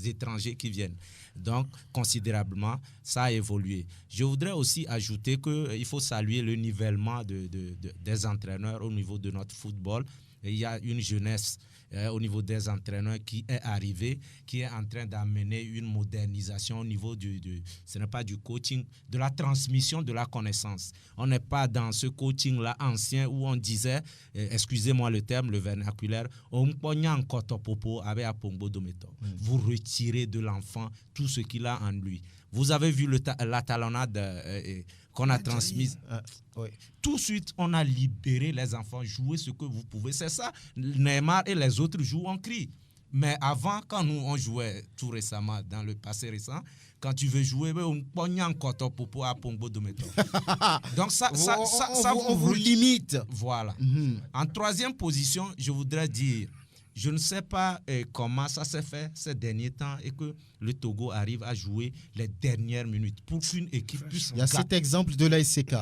étrangers qui viennent. Donc, considérablement, ça a évolué. Je voudrais aussi ajouter qu'il faut saluer le nivellement des entraîneurs au niveau de notre football. Et il y a une jeunesse au niveau des entraîneurs qui est arrivée, qui est en train d'amener une modernisation au niveau ce n'est pas du coaching, de la transmission de la connaissance. On n'est pas dans ce coaching-là ancien où on disait, excusez-moi le terme, le vernaculaire, vous retirez de l'enfant tout ce qu'il a en lui. Vous avez vu la talonnade qu'on a transmise. Oui. Tout de suite, on a libéré les enfants, jouez ce que vous pouvez. C'est ça, Neymar et les autres jouent, on crie. Mais avant, quand nous, on jouait tout récemment, dans le passé récent, quand tu veux jouer, on donc ça vous limite. Voilà. En troisième position, je voudrais dire, je ne sais pas comment ça s'est fait ces derniers temps et que le Togo arrive à jouer les dernières minutes pour qu'une équipe puisse... Il y a cet exemple de la SCK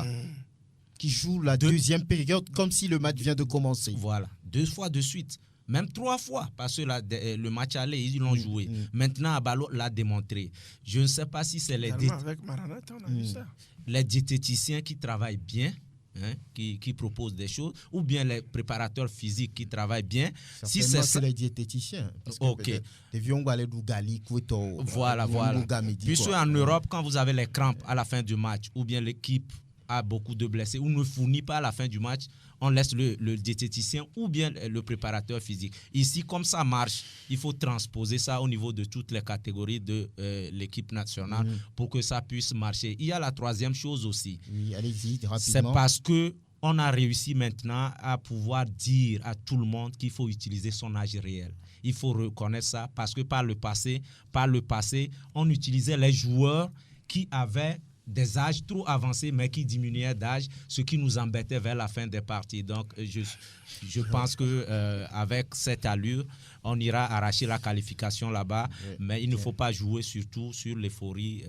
qui joue la deuxième période comme si le match vient de commencer. Voilà, 2 fois de suite, même 3 fois, parce que le match aller, ils l'ont joué. Maintenant, Abalo l'a démontré. Je ne sais pas si c'est avec Maranatha, on a vu ça. Les diététiciens qui travaillent bien, qui proposent des choses, ou bien les préparateurs physiques qui travaillent bien. Si c'est les diététiciens. Ok. Voilà. Puisque en Europe, quand vous avez les crampes à la fin du match, ou bien l'équipe a beaucoup de blessés, ou ne fournit pas à la fin du match, on laisse le diététicien ou bien le préparateur physique. Ici, comme ça marche, il faut transposer ça au niveau de toutes les catégories de l'équipe nationale pour que ça puisse marcher. Il y a la troisième chose aussi. Oui, allez-y, rapidement. C'est parce qu'on a réussi maintenant à pouvoir dire à tout le monde qu'il faut utiliser son âge réel. Il faut reconnaître ça parce que par le passé, on utilisait les joueurs qui avaient des âges trop avancés mais qui diminuaient d'âge, ce qui nous embêtait vers la fin des parties. Donc je pense que avec cette allure, on ira arracher la qualification là-bas, mais il ne faut pas jouer surtout sur l'euphorie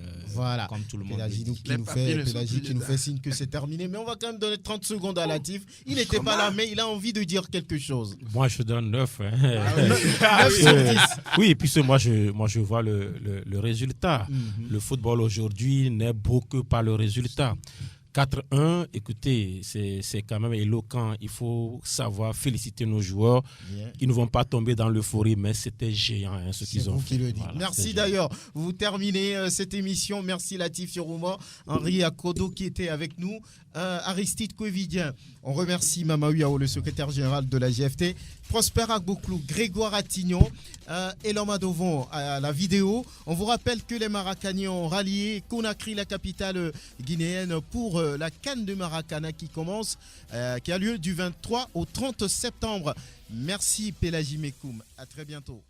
comme tout le monde. Pélagie qui nous fait signe que c'est terminé, mais on va quand même donner 30 secondes à Latif. Il n'était pas là, mais il a envie de dire quelque chose. Moi, je donne 9. 9 sur 10. Oui, puisque moi, je vois le résultat. Le football aujourd'hui n'est beau que par le résultat. 4-1, écoutez, c'est quand même éloquent. Il faut savoir féliciter nos joueurs. Ils ne vont pas tomber dans l'euphorie, mais c'était géant ce qu'ils ont fait. Qui le dit. Voilà, merci d'ailleurs. Vous terminez cette émission. Merci Latif Sirouma, Henri Akodo qui était avec nous, Aristide Kouevidien. On remercie Mama Uyao, le secrétaire général de la GFT, Prosper Agboklou, Grégoire Attignon et Loma Dovon à la vidéo. On vous rappelle que les Maracaniers ont rallié Conakry, la capitale guinéenne, pour la CAN de Maracana qui commence, qui a lieu du 23 au 30 septembre. Merci Pélagie Mekoum. À très bientôt.